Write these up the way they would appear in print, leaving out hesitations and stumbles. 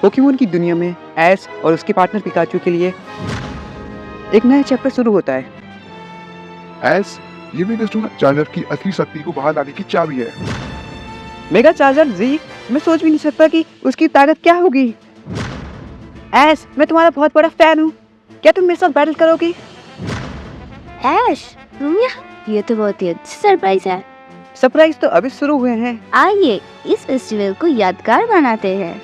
Pokemon की दुनिया में ऐश और उसके पार्टनर पिकाचू के लिए एक नया चैप्टर शुरू होता है। ऐश ये मेगा स्टोन चार्जर की असली शक्ति को बाहर लाने की चाबी है। मेगा चार्जर जी, मैं सोच भी नहीं सकता कि उसकी ताकत क्या होगी। ऐश, मैं तुम्हारा बहुत बड़ा फैन हूँ, क्या तुम मेरे साथ बैटल करोगी? ऐश, तुम ये तो बहुत ही अच्छी सरप्राइज है। सरप्राइज तो अभी शुरू हुए हैं। आइए इस फेस्टिवल को यादगार बनाते हैं।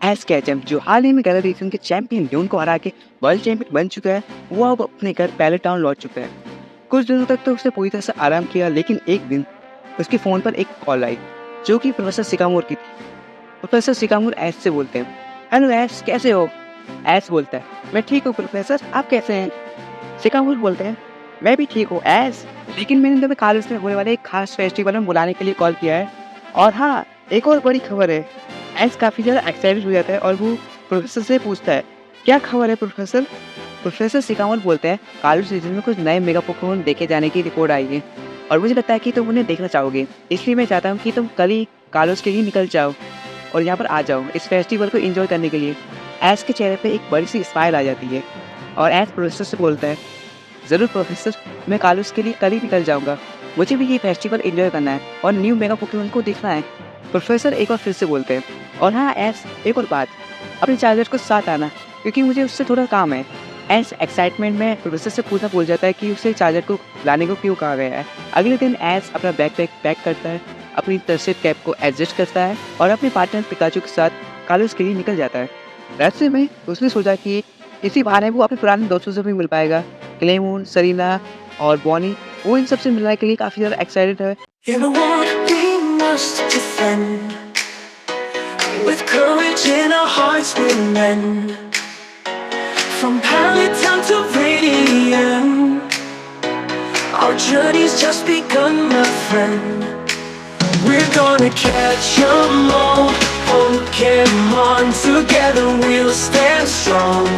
ऐश कैचम, जो हाल ही में गैलर रीजन के चैंपियन ड्यून को हरा के वर्ल्ड चैंपियन बन चुका है, वो अब अपने घर पैलेट टाउन लौट चुका है। कुछ दिनों तक तो उसने पूरी तरह से आराम किया, लेकिन एक दिन उसके फ़ोन पर एक कॉल आई जो कि प्रोफेसर सिकामोर की थी। प्रोफेसर सिकामोर ऐश से बोलते हैं, हेलो ऐश, कैसे हो? ऐश बोलता है, मैं ठीक हूँ प्रोफेसर, आप कैसे हैं? सिकामोर बोलते हैं, मैं भी ठीक हूँ ऐश, लेकिन मैंने तुम्हें कॉलेज में होने वाले एक खास फेस्टिवल में बुलाने के लिए कॉल किया है। और हाँ, एक और बड़ी खबर है। ऐश काफ़ी ज़्यादा एक्साइटेड हो जाता है और वो प्रोफेसर से पूछता है, क्या खबर है प्रोफेसर? प्रोफेसर सिकामोर बोलते हैं, कॉलेज सीजन में कुछ नए मेगा पोकेमोन देखे जाने की रिपोर्ट आई है और मुझे लगता है कि तुम उन्हें देखना चाहोगे, इसलिए मैं चाहता हूँ कि तुम कल ही कॉलेज के लिए निकल जाओ और यहाँ पर आ जाओ इस फेस्टिवल को एंजॉय करने के लिए। ऐश के चेहरे पे एक बड़ी सी स्माइल आ जाती है और ऐश प्रोफेसर से बोलता है, ज़रूर प्रोफेसर, मैं कॉलेज के लिए कल ही निकल जाऊँगा, मुझे भी ये फेस्टिवल एंजॉय करना है और न्यू मेगा पोकेमोन को देखना है। प्रोफेसर एक बार फिर से बोलते हैं, और हाँ ऐश, एक और बात, अपने चार्जर को साथ आना क्योंकि मुझे उससे थोड़ा काम है। ऐश एक्साइटमेंट में प्रोफेसर से पूछना भूल जाता है कि उसे चार्जर को लाने को क्यों कहा गया है। अगले दिन ऐश अपना बैकपैक पैक करता है, अपनी टर्सेड कैप को एडजस्ट करता है और अपने पार्टनर पिकाचू के साथ कॉलेज के लिए निकल जाता है। रास्ते में उसने सोचा कि इसी बहाने वो अपने पुराने दोस्तों से भी मिल पाएगा। क्लेमून, सरीना और बॉनी, वो इन सबसे मिलने के लिए काफ़ी ज़्यादा एक्साइटेड है। With courage in our hearts we'll mend. From pallet town to radium, our journey's just begun, my friend. We're gonna catch 'em all, Pokemon. Together we'll stand strong.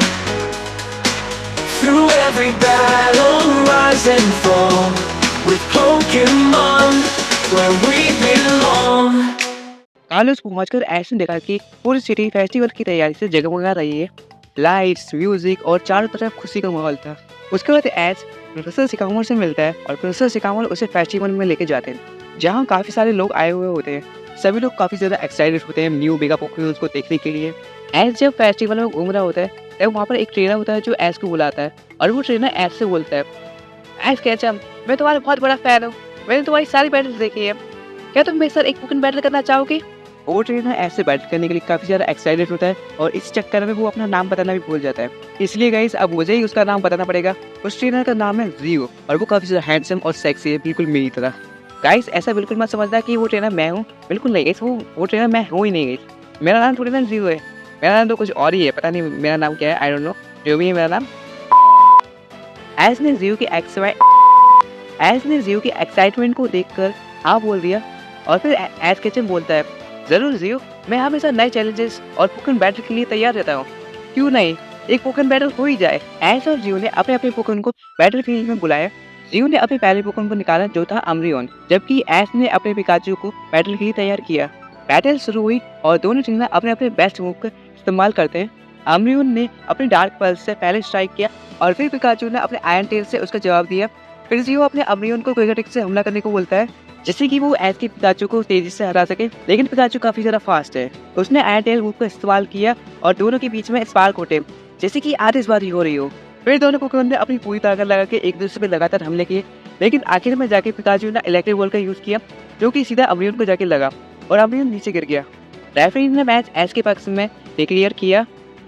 Through every battle, rise and fall. With Pokemon, where we belong. College पहुंचकर ऐश ने देखा कि पूरी city festival की तैयारी से जगमगा रही है। लाइट्स, म्यूजिक और चारों तरफ खुशी का माहौल था। उसके बाद ऐश प्रोफेसर सिकामोर से मिलता है और प्रोफेसर सिकामोर उसे फेस्टिवल में लेके जाते हैं जहां काफ़ी सारे लोग आए हुए होते हैं। सभी लोग काफ़ी ज़्यादा एक्साइटेड होते हैं न्यू मेगा पोकेमोन को देखने के लिए। ऐश जब फेस्टिवल में घूम रहा होता है तब वहाँ पर एक ट्रेनर होता है जो ऐश को बुलाता है और वो ट्रेनर ऐश से बोलता है, ऐश कैचम, मैं तुम्हारा बहुत बड़ा फैन हूँ, मैंने तुम्हारी सारी बैटल्स देखी है, क्या तुम मेरे साथ एक पोकेमोन बैटल करना चाहोगे? वो ट्रेनर ऐसे बैटल करने के लिए काफ़ी ज़्यादा एक्साइटेड होता है और इस चक्कर में वो अपना नाम बताना भी भूल जाता है। इसलिए गाइस अब मुझे ही उसका नाम बताना पड़ेगा। उस ट्रेनर का नाम है जियो और वो काफ़ी ज़्यादा हैंडसम और सेक्सी है, बिल्कुल मेरी तरह। गाइस ऐसा बिल्कुल मत समझना कि वो ट्रेनर मैं हूँ, बिल्कुल नहीं गाइस, वो ट्रेनर मैं हूँ ही नहीं गाइस। मेरा नाम थोड़ी ना जियो है, मेरा नाम तो कुछ और ही है, पता नहीं मेरा नाम क्या है, आई डोंट नो, जो भी है मेरा नाम। ऐश ने जियो की एक्साइटमेंट को देखकर हाँ बोल दिया और फिर ऐश कैचम बोलता है, ज़रूर जियो, मैं हमेशा नए चैलेंजेस और पोकेमोन बैटल के लिए तैयार रहता हूँ, क्यों नहीं, एक पोकेमोन बैटल हो ही जाए। ऐश और जियो ने अपने अपने पोकेमोन को बैटल फील्ड में बुलाया। जियो ने अपने पहले पोकेमोन को निकाला जो था अम्ब्रियोन, जबकि ऐश ने अपने पिकाचू को बैटल के लिए तैयार किया। बैटल शुरू हुई और दोनों ट्रेनर अपने अपने बेस्ट मूव का इस्तेमाल करते हैं। अम्ब्रियोन ने अपने डार्क पल्स से पहले स्ट्राइक किया और फिर पिकाचू ने अपने आयरन टेल से उसका जवाब दिया। फिर जियो अपने अम्ब्रियोन को क्विक से हमला करने को बोलता है जिससे कि वो ऐश के पिकाचू को तेजी से हरा सके, लेकिन पिकाचू काफी ज्यादा फास्ट है। उसने आयरन टेल मूव का इस्तेमाल किया और दोनों के बीच में स्पार्क उठे जैसे कि आतिशबाजी हो रही हो। फिर दोनों पोकेमोन ने अपनी पूरी ताकत लगा के एक दूसरे पर लगातार हमले किए, लेकिन आखिर में जाके पिकाचू ने इलेक्ट्रिक बॉल का यूज किया जो कि सीधा अम्ब्रियोन को जाके लगा और अम्ब्रियोन नीचे गिर गया। रेफरी ने मैच ऐश के पक्ष में डिक्लेयर किया।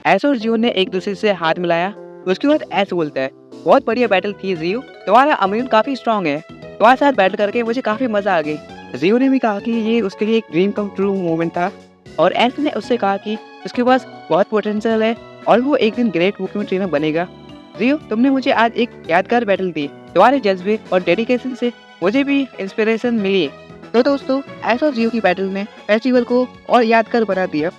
ऐश और जियो ने एक दूसरे से हाथ मिलाया। उसके बाद ऐश बोलता है, बहुत बढ़िया बैटल थी जियो, तुम्हारा अम्ब्रियोन काफी स्ट्रॉन्ग है, तुम्हारे साथ बैटल करके मुझे काफ़ी मज़ा आ गई। जियो ने भी कहा कि ये उसके लिए एक ड्रीम कम ट्रू मोमेंट था और ऐश ने उससे कहा कि उसके पास बहुत पोटेंशियल है और वो एक दिन ग्रेट पोकेमोन ट्रेनर बनेगा। जियो, तुमने मुझे आज एक यादगार बैटल दी, तुम्हारे जज्बे और डेडिकेशन से मुझे भी इंस्पिरेशन मिली। तो दोस्तों, ऐश और जियो की बैटल ने फेस्टिवल को और यादगार बना दिया,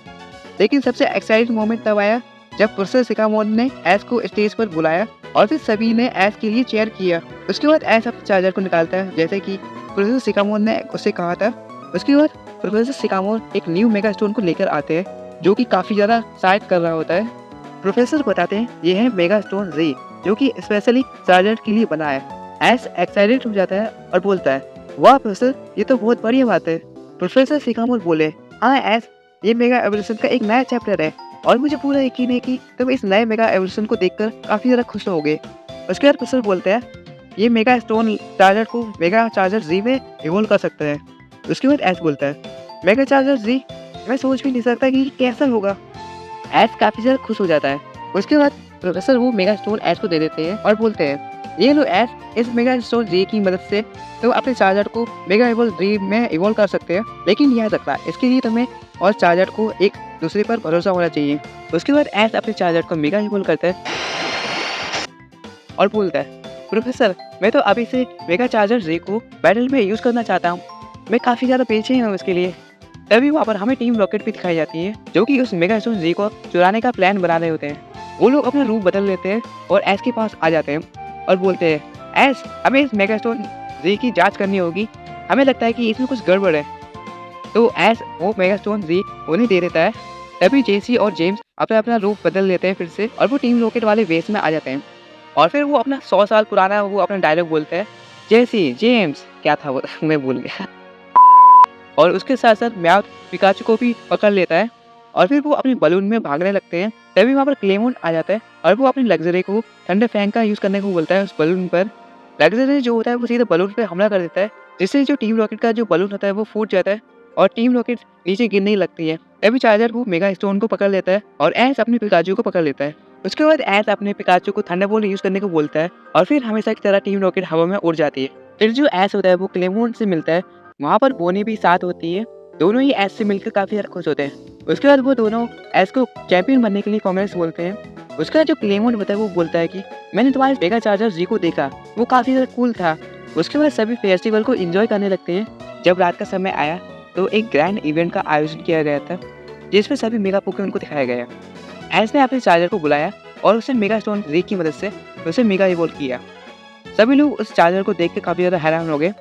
लेकिन सबसे एक्साइटिंग मोमेंट तब आया जब प्रोफेसर सिकामोर ने ऐश को स्टेज पर बुलाया और फिर सभी ने ऐश के लिए चेयर किया। उसके बाद ऐश अपने चार्जर को निकालता है जैसे कि प्रोफेसर सिकामोर ने उससे कहा था। उसके बाद प्रोफेसर सिकामोर एक न्यू मेगा स्टोन को लेकर आते हैं जो कि काफ़ी ज़्यादा सहायता कर रहा होता है। प्रोफेसर बताते हैं ये है मेगा स्टोन री जो कि स्पेशली चार्जर के लिए बना है। एस एक्साइटेड हो जाता है और बोलता है वाह प्रोफेसर, ये तो बहुत बढ़िया बात है। प्रोफेसर सिकामोर बोले हाँ एस, ये मेगा एवोल्यूशन का एक नया चैप्टर है और मुझे पूरा यकीन है कि तुम इस नए मेगा एवोल्यूशन को देखकर काफ़ी ज़्यादा खुश होगे। उसके बाद प्रोफेसर बोलते हैं ये मेगा स्टोन चार्जर को मेगा चार्जर जी में इवोल्व कर सकता है। उसके बाद एस बोलता है मेगा चार्जर जी, मैं सोच भी नहीं सकता कि कैसा होगा। एस काफ़ी ज़्यादा खुश हो जाता है। उसके बाद प्रोफेसर वो मेगा स्टोन एस को दे देते हैं और बोलते हैं ये लो एस, इस मेगा स्टोन जी की मदद से तुम अपने चार्जर को मेगा इवोल्व जी में इवोल्व कर सकते हैं, लेकिन याद रखना इसके लिए तुम्हें और चार्जर को एक दूसरे पर भरोसा होना चाहिए। उसके बाद एस अपने चार्जर को मेगा इवोल्व करता है और बोलता है प्रोफेसर मैं तो अभी से मेगा चार्जर जी को बैटल में यूज़ करना चाहता हूँ, मैं काफ़ी ज़्यादा बेचैन हूँ इसके लिए। तभी वहाँ पर हमें टीम रॉकेट भी दिखाई जाती है जो कि उस मेगा स्टोन जी को चुराने का प्लान बना रहे होते हैं। वो लोग अपना रूप बदल लेते हैं और एस के पास आ जाते हैं और बोलते हैं एस, हमें इस मेगा स्टोन जी की जांच करनी होगी, हमें लगता है कि इसमें कुछ गड़बड़ है। तो एस वो मेगा स्टोन जी उन्हें दे देता है। तभी जेसी और जेम्स अपना अपना रूप बदल लेते हैं फिर से और वो टीम रॉकेट वाले वेस में आ जाते हैं और फिर वो अपना 100 साल पुराना वो अपना डायलॉग बोलते हैं जेसी जेम्स, क्या था वो मैं भूल गया। और उसके साथ साथ म्याओ पिकाचू को भी पकड़ लेता है और फिर वो अपने बलून में भागने लगते हैं। तभी वहाँ पर क्लेमोन आ जाता है और वो अपनी लग्जरी को ठंडे फैन का यूज़ करने को बोलता है उस बलून पर। लग्जरी जो होता है वो सीधे बलून पे हमला कर देता है जिससे जो टीम रॉकेट का जो बलून होता है वो फूट जाता है और टीम रॉकेट नीचे गिरने लगती है। तभी चार्जर वो मेगा स्टोन को पकड़ लेता है और एस अपने पिकाचू को पकड़ लेता है। उसके बाद एस अपने पिकाचू को थंडरबोल्ट यूज़ करने को बोलता है और फिर हमेशा की तरह टीम रॉकेट हवा में उड़ जाती है। फिर जो एस होता है वो क्लेमोन से मिलता है, वहाँ पर बोनी भी साथ होती है, दोनों ही एस से मिलकर काफ़ी ज़्यादा खुश होते हैं। उसके बाद वो दोनों एस को चैंपियन बनने के लिए कॉन्ग्रेस बोलते हैं। उसका जो क्लेमोन होता है वो बोलता है कि मैंने तुम्हारे मेगा चार्जर जी को देखा, वो काफ़ी ज़्यादा कूल था। उसके बाद सभी फेस्टिवल को एंजॉय करने लगते हैं। जब रात का समय आया तो एक ग्रैंड इवेंट का आयोजन किया गया था जिसमें सभी मेगा पोकेमॉन को दिखाया गया। एस ने अपने चार्जर को बुलाया और उसे मेगा स्टोन जी की मदद से उसे मेगा इवोल्व किया। सभी लोग उस चार्जर को देख के काफ़ी ज़्यादा हैरान हो गए।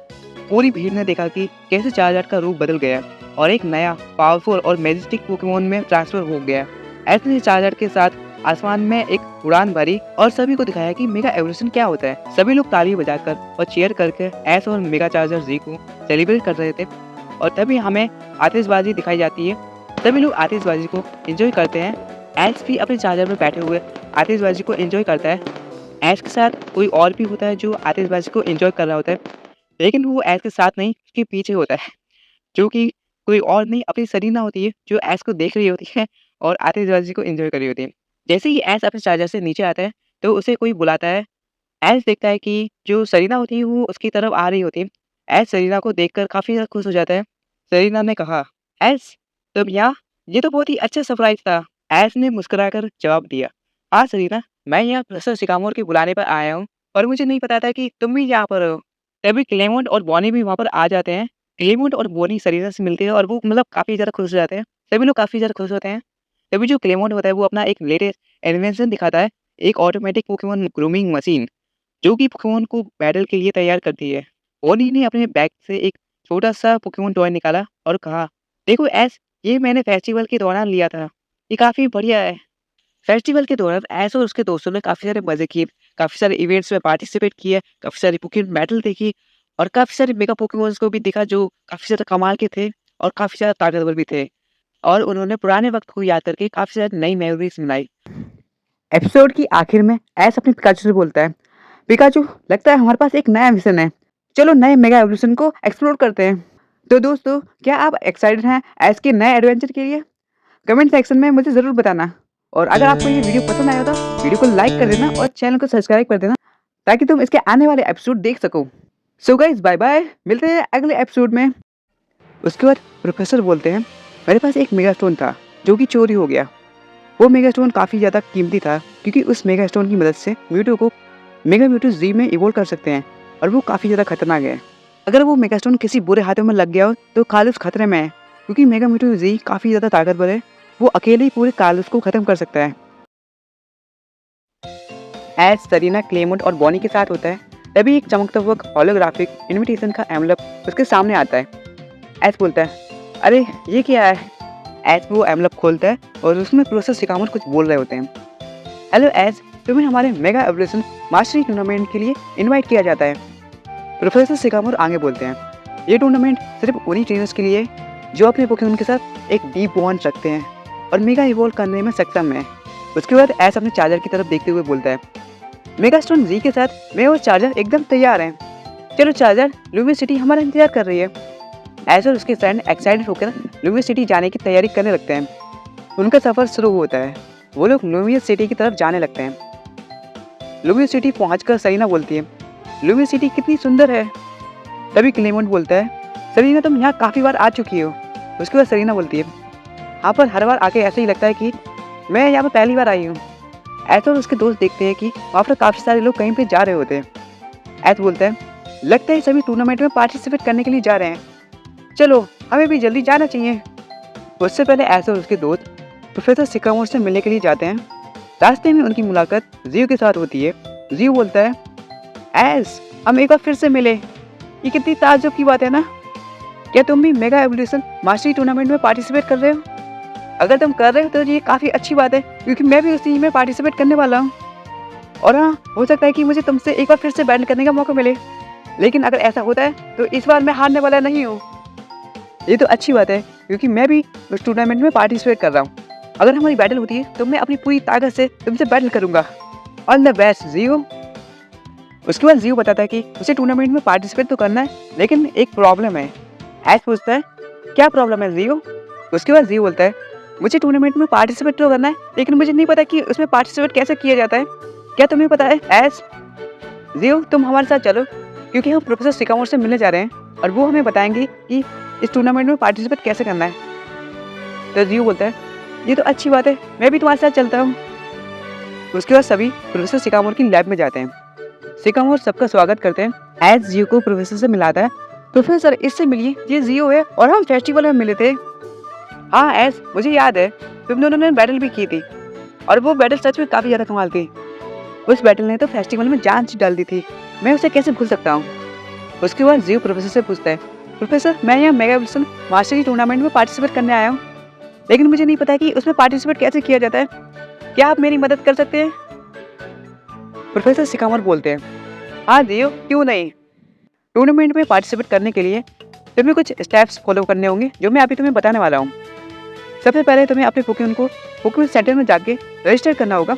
पूरी भीड़ ने देखा कि कैसे चार्जर का रूप बदल गया और एक नया पावरफुल और मैजेस्टिक पोकेमॉन में ट्रांसफर हो गया। एस ने चार्जर के साथ आसमान में एक उड़ान भरी और सभी को दिखाया कि मेगा एवोल्यूशन क्या होता है। सभी लोग ताली बजाकर और चीयर करके एस और मेगा चार्जर जी को सेलिब्रेट कर रहे थे और तभी हमें आतिशबाजी दिखाई जाती है। सभी लोग आतिशबाजी को एंजॉय करते हैं। एस भी अपने चार्जर में बैठे हुए आतिशबाजी को एंजॉय करता है। एस के साथ कोई और भी होता है जो आतिशबाजी को एंजॉय कर रहा होता है, लेकिन वो एस के साथ नहीं, उसके पीछे होता है, जो कि कोई और नहीं अपनी सरीना होती है जो एस को देख रही होती है और आतिशबाजी को एंजॉय कर रही होती है। जैसे ही एस अपने चार्जर से नीचे आता है तो उसे कोई बुलाता है। एस देखता है कि जो सरीना होती है वो उसकी तरफ आ रही होती है। एस सरीना को देखकर काफ़ी ज़्यादा खुश हो जाता है। सरीना ने कहा एस, तुम यहाँ, ये तो बहुत ही अच्छा सरप्राइज था। एस ने मुस्कुराकर जवाब दिया हाँ सरीना, मैं यहाँ प्रोफेसर सिकामोर के बुलाने पर आया हूँ और मुझे नहीं पता था कि तुम भी यहाँ पर हो। तभी क्लेमोंट और बॉनी भी वहाँ पर आ जाते हैं। क्लेमोंट और बॉनी सरीना से मिलते हैं और वो मतलब काफ़ी ज़्यादा खुश हो जाते हैं। सभी लोग काफ़ी ज़्यादा खुश होते हैं। तभी जो क्लेमोंट होता है वो अपना एक लेटेस्ट इन्वेंशन दिखाता है, एक ऑटोमेटिक पोकेमॉन ग्रूमिंग मशीन जो कि पोकेमॉन को बैटल के लिए तैयार करती है। बॉनी ने अपने बैग से एक छोटा सा पोकेमॉन टॉय निकाला और कहा देखो एस, ये मैंने फेस्टिवल के दौरान लिया था, ये काफ़ी बढ़िया है। फेस्टिवल के दौरान एस और उसके दोस्तों ने काफ़ी सारे मज़े किए, काफ़ी सारे इवेंट्स में पार्टिसिपेट किए, काफ़ी सारे पोकेमॉन बैटल देखी और काफ़ी सारे मेगा पोकेमॉन्स को भी देखा जो काफ़ी ज़्यादा कमाल के थे और काफ़ी ज़्यादा ताकतवर भी थे। और उन्होंने पुराने वक्त को याद करके काफ़ी ज़्यादा नई मेमोरीज बनाई। एपिसोड की आखिर में एस अपने पिकाचू से बोलता है पिकाचू, लगता है हमारे पास एक नया मिशन है, चलो नए मेगा एवोल्यूशन को एक्सप्लोर करते हैं। तो दोस्तों, क्या आप एक्साइटेड हैं एस के नए एडवेंचर के लिए? कमेंट सेक्शन में मुझे ज़रूर बताना। और अगर आपको ये वीडियो पसंद आया तो वीडियो को लाइक कर देना और चैनल को सब्सक्राइब कर देना ताकि तुम इसके आने वाले एपिसोड देख सको। सो गाइस, बाय बाय, मिलते हैं अगले एपिसोड में। उसके बाद प्रोफेसर बोलते हैं मेरे पास एक मेगा स्टोन था जो कि चोरी हो गया। वो मेगा स्टोन काफ़ी ज़्यादा कीमती था क्योंकि उस मेगा स्टोन की मदद से म्यूटो को मेगा म्यूटो जी में इवोल्व कर सकते हैं और वो काफ़ी ज़्यादा खतरनाक है। अगर वो मेगा स्टोन किसी बुरे हाथों में लग गया हो तो कालुस खतरे में है क्योंकि मेगा म्यूटो जी काफ़ी ज़्यादा ताकतवर है, वो अकेले ही पूरे कालुस को ख़त्म कर सकता है। एस, सरीना, क्लेमोंट और बॉनी के साथ होता है। तभी एक चमकता हुआ होलोग्राफिक इन्विटेशन का एनवलप उसके सामने आता है। एस बोलता है अरे ये क्या है? एस वो एनवलप खोलता है और उसमें प्रोफेसर सिकामोर कुछ बोल रहे होते हैं। हेलो एस, तुम्हें हमारे मेगा एवोल्यूशन मास्टरी टूर्नामेंट के लिए इनवाइट किया जाता है। प्रोफेसर सिकामोर आगे बोलते हैं, ये टूर्नामेंट सिर्फ उन्हीं ट्रेनर्स के लिए है जो अपने पोकेमॉन के साथ एक डीप बॉन्ड रखते हैं और मेगा इवॉल्व करने में सक्षम है। उसके बाद एस अपने चार्जर की तरफ देखते हुए बोलता है, मेगा स्टोन जी के साथ मैं और चार्जर एकदम तैयार हैं। चलो चार्जर, लूमियस सिटी हमारा इंतजार कर रही है। एस और उसके फ्रेंड एक्साइटेड होकर लूमियस सिटी जाने की तैयारी करने लगते हैं। उनका सफ़र शुरू होता है। वो लोग लूमियस सिटी की तरफ जाने लगते हैं। लूमियस सिटी पहुंचकर सरीना बोलती है, लूमियस सिटी कितनी सुंदर है। तभी क्लेमेंट बोलता है, सरीना तुम यहाँ काफ़ी बार आ चुकी हो। उसके बाद सरीना बोलती है, यहाँ पर हर बार आके ऐसे ही लगता है कि मैं यहाँ पर पहली बार आई हूँ। ऐसा और उसके दोस्त देखते हैं कि वहाँ पर काफ़ी सारे लोग कहीं पे जा रहे होते हैं। ऐसा बोलता है, लगता है सभी टूर्नामेंट में पार्टिसिपेट करने के लिए जा रहे हैं। चलो हमें भी जल्दी जाना चाहिए। उससे पहले ऐसा और उसके दोस्त प्रोफेसर सिकामोर से मिलने के लिए जाते हैं। रास्ते में उनकी मुलाकात जियो के साथ होती है। जियो बोलता है, एस हम एक बार फिर से मिले, ये कितनी ताज्जुब की बात है ना। क्या तुम भी मेगा एवोल्यूशन मास्टरी टूर्नामेंट में पार्टिसिपेट कर रहे हो? अगर तुम कर रहे हो तो ये काफ़ी अच्छी बात है, क्योंकि मैं भी उसी में पार्टिसिपेट करने वाला हूँ। और हाँ, हो सकता है कि मुझे तुमसे एक बार फिर से बैटल करने का मौका मिले, लेकिन अगर ऐसा होता है तो इस बार मैं हारने वाला नहीं हूँ। ये तो अच्छी बात है, क्योंकि मैं भी उस टूर्नामेंट में पार्टिसिपेट कर रहा हूँ। अगर हमारी बैटल होती है तो मैं अपनी पूरी ताकत से तुमसे बैटल करूँगा। ऑल द बेस्ट जियो। उसके बाद जियो बताता है कि उसे टूर्नामेंट में पार्टिसिपेट तो करना है, लेकिन एक प्रॉब्लम है। ऐस पूछता है, क्या प्रॉब्लम है जियो? उसके बाद जियो बोलता है, मुझे टूर्नामेंट में पार्टिसिपेट तो करना है, लेकिन मुझे नहीं पता कि उसमें पार्टिसिपेट कैसे किया जाता है। क्या तुम्हें पता है ऐस? जियो तुम हमारे साथ चलो, क्योंकि हम प्रोफेसर सिकामोर से मिलने जा रहे हैं और वो हमें बताएंगे कि इस टूर्नामेंट में पार्टिसिपेट कैसे करना है। तो जियो बोलता है, ये तो अच्छी बात है, मैं भी तुम्हारे साथ चलता हूँ। उसके बाद सभी प्रोफेसर सिकामोर की लैब में जाते हैं। सिकामोर सबका स्वागत करते हैं। एस जियो को प्रोफेसर से मिलाता है। प्रोफेसर इससे मिलिए, ये जियो है और हम फेस्टिवल में मिले थे। हाँ एस, मुझे याद है, तुम दोनों ने बैटल भी की थी और वो बैटल सच में काफ़ी ज़्यादा कमाल थी। उस बैटल ने तो फेस्टिवल में जान डाल दी थी, मैं उसे कैसे भूल सकता हूँ। उसके बाद जियो प्रोफेसर से पूछता है, प्रोफेसर मैं यहाँ मेगा एवोल्यूशन मास्टरी टूर्नामेंट में पार्टिसिपेट करने आया हूँ, लेकिन मुझे नहीं पता कि उसमें पार्टिसिपेट कैसे किया जाता है। क्या आप मेरी मदद कर सकते हैं? प्रोफेसर सिकामोर बोलते हैं, हाँ जियो, क्यों नहीं। टूर्नामेंट में पार्टिसिपेट करने के लिए तुम्हें कुछ स्टेप्स फॉलो करने होंगे, जो मैं अभी तुम्हें बताने वाला हूँ। सबसे पहले तुम्हें अपने पोकेमॉन को पोकेमॉन सेंटर में जाके रजिस्टर करना होगा।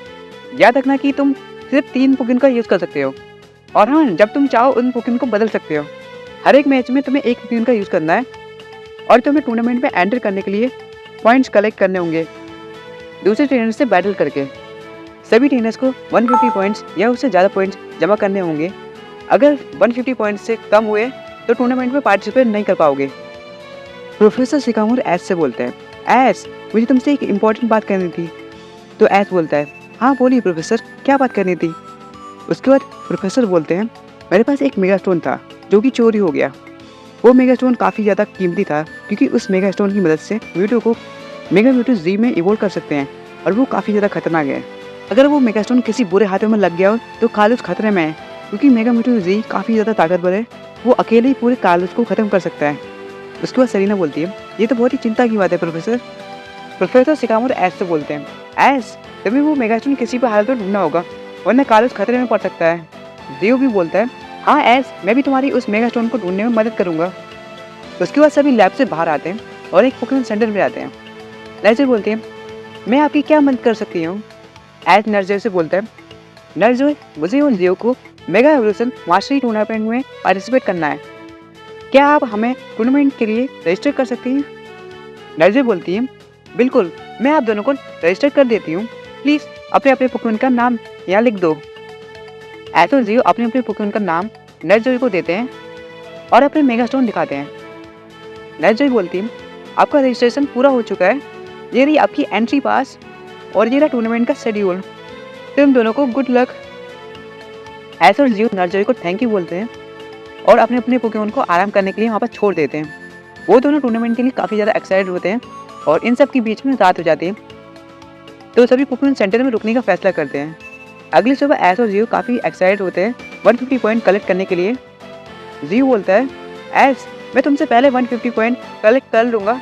याद रखना कि तुम सिर्फ 3 पोकेमॉन का यूज़ कर सकते हो, और हाँ, जब तुम चाहो उन पोकेमॉन को बदल सकते हो। हर एक मैच में तुम्हें एक पोकेमॉन का यूज़ करना है, और तुम्हें टूर्नामेंट में एंटर करने के लिए पॉइंट्स कलेक्ट करने होंगे दूसरे ट्रेनर से बैटल करके। सभी ट्रेनर्स को 150 पॉइंट्स या उससे ज़्यादा पॉइंट्स जमा करने होंगे। अगर 150 पॉइंट्स से कम हुए तो टूर्नामेंट में पार्टिसिपेट नहीं कर पाओगे। प्रोफेसर सिकामोर एस से बोलते हैं, एस मुझे तुमसे एक इम्पॉर्टेंट बात करनी थी। तो एस बोलता है, हाँ बोलिए प्रोफेसर, क्या बात करनी थी? उसके बाद प्रोफेसर बोलते हैं, मेरे पास एक मेगा स्टोन था जो कि चोरी हो गया। वो मेगा स्टोन काफ़ी ज़्यादा कीमती था, क्योंकि उस मेगा स्टोन की मदद से म्यूटो को मेगा म्यूटो जी में इवोल्व कर सकते हैं, और वो काफ़ी ज़्यादा खतरनाक है। अगर वो मेगा स्टोन किसी बुरे हाथों में लग गया हो तो कालूस खतरे में है, क्योंकि मेगा म्यूटो जी काफ़ी ज़्यादा ताकतवर है। वो अकेले ही पूरे कालूस को ख़त्म कर सकता है। उसके बाद सरीना बोलती है, ये तो बहुत ही चिंता की बात है प्रोफेसर। प्रोफेसर सिकामोर एस से बोलते हैं, एस तुम्हें वो मेगा स्टोन किसी भी हालत में ढूंढना होगा, वरना कालूस खतरे में पड़ सकता है। जियो भी बोलता है, हाँ एस मैं भी तुम्हारी उस मेगा स्टोन को ढूंढने में मदद करूँगा। उसके बाद सभी लैब से बाहर आते हैं और एक पोकेमॉन सेंटर में आते हैं। नर्जर बोलती है, मैं आपकी क्या मदद कर सकती हूँ? एस नर्जर से बोलता है, नर्जर मुझे और जियो को मेगा एवोल्यूशन मास्टरी टूर्नामेंट में पार्टिसिपेट करना है, क्या आप हमें टूर्नामेंट के लिए रजिस्टर कर सकती हैं? नर्जर बोलती है, बिल्कुल, मैं आप दोनों को रजिस्टर कर देती हूँ। प्लीज़ अपने अपने पोकेमॉन का नाम यहाँ लिख दो। एस और जियो अपने अपने पोकेमॉन का नाम नर्जर को देते हैं और अपने मेगा स्टोन दिखाते हैं। नर्जर बोलती है, आपका रजिस्ट्रेशन पूरा हो चुका है, ये रही आपकी एंट्री पास और ये रहा टूर्नामेंट का शेड्यूल। तुम दोनों को गुड लक। एस और जियो नर्जर को थैंक यू बोलते हैं और अपने अपने पोकेमॉन को आराम करने के लिए वहाँ पर छोड़ देते हैं। वो दोनों टूर्नामेंट के लिए काफ़ी ज़्यादा एक्साइटेड होते हैं और इन सब के बीच में रात हो जाती है, तो सभी पोकेमॉन सेंटर में रुकने का फैसला करते हैं। अगली सुबह एस और जियो काफ़ी एक्साइटेड होते हैं 150 पॉइंट कलेक्ट करने के लिए। जियो बोलता है, एस मैं तुमसे पहले 150 पॉइंट कलेक्ट कर लूँगा,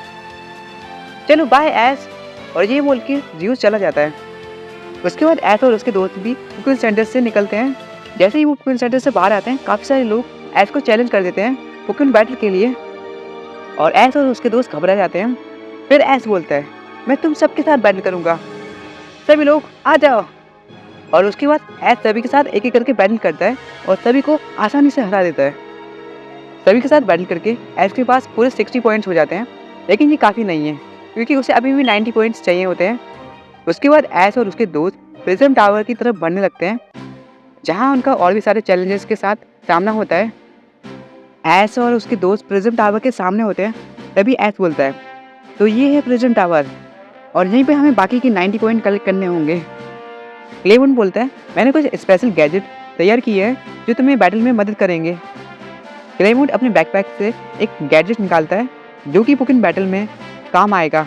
चलो बाय ऐश। और ये बोल के जियो चला जाता है। उसके बाद ऐश और उसके दोस्त भी पुकिन सेंटर से निकलते हैं। जैसे ही वो पुकिन सेंटर से बाहर आते हैं, काफ़ी सारे लोग ऐश को चैलेंज कर देते हैं पुकिन बैटल के लिए, और ऐश और उसके दोस्त घबरा जाते हैं। फिर ऐश बोलता है, मैं तुम सबके साथ बैटल करूँगा, सभी लोग आ जाओ। और उसके बाद ऐश सभी के साथ एक एक करके बैटल करता है और सभी को आसानी से हरा देता है। सभी के साथ बैटल करके ऐश के पास पूरे 60 पॉइंट्स हो जाते हैं, लेकिन ये काफ़ी नहीं है क्योंकि उसे अभी भी 90 पॉइंट्स चाहिए होते हैं। उसके बाद ऐश और उसके दोस्त प्रिज्म टावर की तरफ बढ़ने लगते हैं, जहाँ उनका और भी सारे चैलेंजेस के साथ सामना होता है। ऐश और उसके दोस्त प्रिज्म टावर के सामने होते हैं, तभी ऐश बोलता है, तो ये है प्रिज्म टावर और यहीं पे हमें बाकी की 90 पॉइंट कलेक्ट करने होंगे। क्लेमोंड बोलता है, मैंने कुछ स्पेशल गैजेट तैयार किए हैं जो तुम्हें बैटल में मदद करेंगे। क्लेमोंड अपने बैकपैक से एक गैजेट निकालता है जो कि पुकिन बैटल में काम आएगा।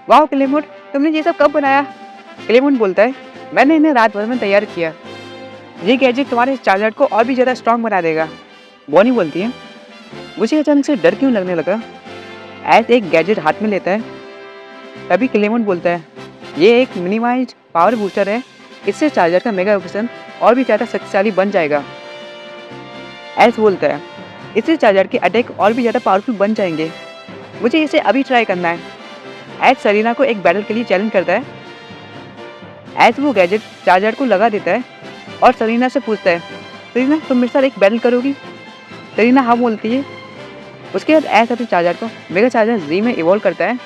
वाह क्लेमोंड, तुमने ये सब कब बनाया? क्लेमोंड बोलता है, मैंने इन्हें रात भर में तैयार किया। ये गैजेट तुम्हारे चार्जर को और भी ज़्यादा स्ट्रांग बना देगा। बॉनी बोलती है, मुझे अचानक से डर क्यों लगने लगा। ऐश एक गैजेट हाथ में लेता है, तभी क्लेमोंड बोलता है, ये एक मिनिमाइज्ड पावर बूस्टर है, इससे चार्जर का मेगा ऑपरेशन और भी ज़्यादा शक्तिशाली बन जाएगा। ऐश बोलता है, इससे चार्जर के अटैक और भी ज़्यादा पावरफुल बन जाएंगे, मुझे इसे अभी ट्राई करना है। ऐश सरीना को एक बैटल के लिए चैलेंज करता है। ऐश वो गैजेट चार्जर को लगा देता है और सरीना से पूछता है, सरीना तुम मेरे साथ एक बैटल करोगी? सरीना हाँ बोलती है। उसके बाद ऐश अपने चार्जर को मेगा चार्जर जी में इवॉल्व करता है।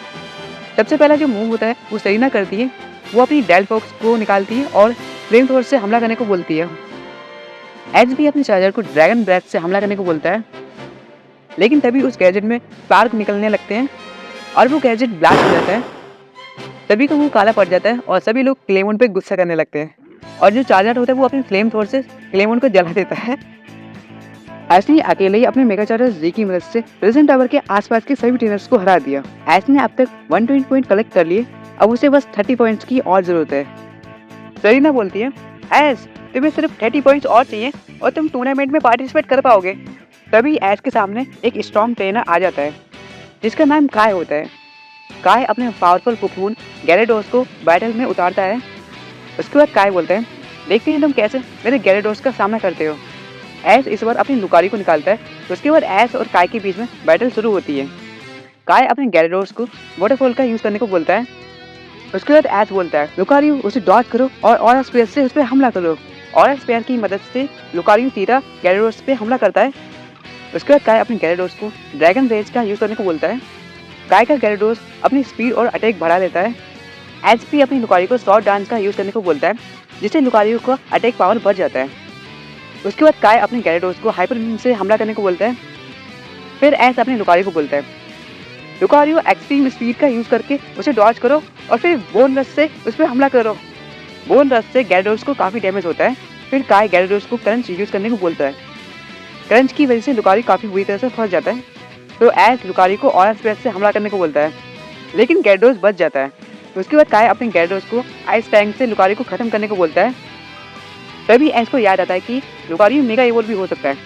सबसे पहला जो मूव होता है वो सरीना करती है, वो अपनी डेल फॉक्स को निकालती है और फ्लेम थ्रोवर से हमला करने को बोलती है। ऐश भी अपने चार्जर को ड्रैगन ब्रेथ से हमला करने को बोलता है, लेकिन तभी उस गैजेट में स्पार्क निकलने लगते हैं और वो गैजेट ब्लास्ट हो जाता है। सभी का मुंह काला पड़ जाता है और सभी लोग क्लेमोंड पे गुस्सा करने लगते हैं, और जो चार्जर होता है वो अपने फ्लेम थ्रोवर से क्लेमोंड को जला देता है। ऐश ने अकेले ही अपने मेगा चार्जर जी की मदद से प्रिज्म टावर के आसपास के सभी ट्रेनर्स को हरा दिया। ऐश ने अब तक 120 पॉइंट कलेक्ट कर लिए, अब उसे बस 30 पॉइंट्स की और जरूरत है। सरीना बोलती है, ऐश तुम्हें सिर्फ 30 पॉइंट्स और चाहिए और तुम टूर्नामेंट में पार्टिसिपेट कर पाओगे। तभी ऐश के सामने एक स्ट्रॉन्ग ट्रेनर आ जाता है जिसका नाम काय होता है। काय अपने पावरफुल पुकून गैरेडोस को बैटल में उतारता है। उसके बाद काय बोलता है, देखते हैं तुम कैसे मेरे गैरेडोस का सामना करते हो। ऐश इस बार अपनी लुकारी को निकालता है। उसके बाद ऐश और काय के बीच में बैटल शुरू होती है। काय अपने गैरेडोस को वाटरफॉल का यूज़ करने को बोलता है। उसके बाद ऐश बोलता है, लुकारियो उसे डॉज करो और ऑरा स्पेयर से उस पर हमला करो। ऑरा स्पेयर की मदद से लुकारियो सीधा गैरेडोस पे हमला करता है। उसके बाद काय अपने गैरेडोस को ड्रैगन रेज का यूज़ करने को बोलता है। काय का गैरेडोस अपनी स्पीड और अटैक बढ़ा लेता है। ऐश भी अपनी लुकारियो को शॉर्ट डांस का यूज़ करने को बोलता है, जिससे लुकारियो का अटैक पावर बढ़ जाता है। उसके बाद काय अपने गैरेडोस को हाइपर बीम से हमला करने को बोलता है। फिर ऐश अपने लुकारियो को बोलता है, लुकारियो एक्सट्रीम स्पीड का यूज़ करके उसे डॉज करो और फिर बोन रश से उस पर हमला करो। बोन रश से गैरेडोस को काफ़ी डैमेज होता है। फिर काय गैरेडोस को करंट यूज़ करने को बोलता है। करंट की वजह से लुकारियो काफ़ी बुरी तरह से फंस जाता है, तो ऐश लुकारियो को ऑरा स्पेयर से हमला करने को बोलता है, लेकिन गैरेडोस बच जाता है। उसके बाद काय अपने गैरेडोस को आइस टैंक से लुकारियो को ख़त्म करने को बोलता है। तभी ऐश को याद आता है कि लुकारियो मेगा इवोल्व भी हो सकता है।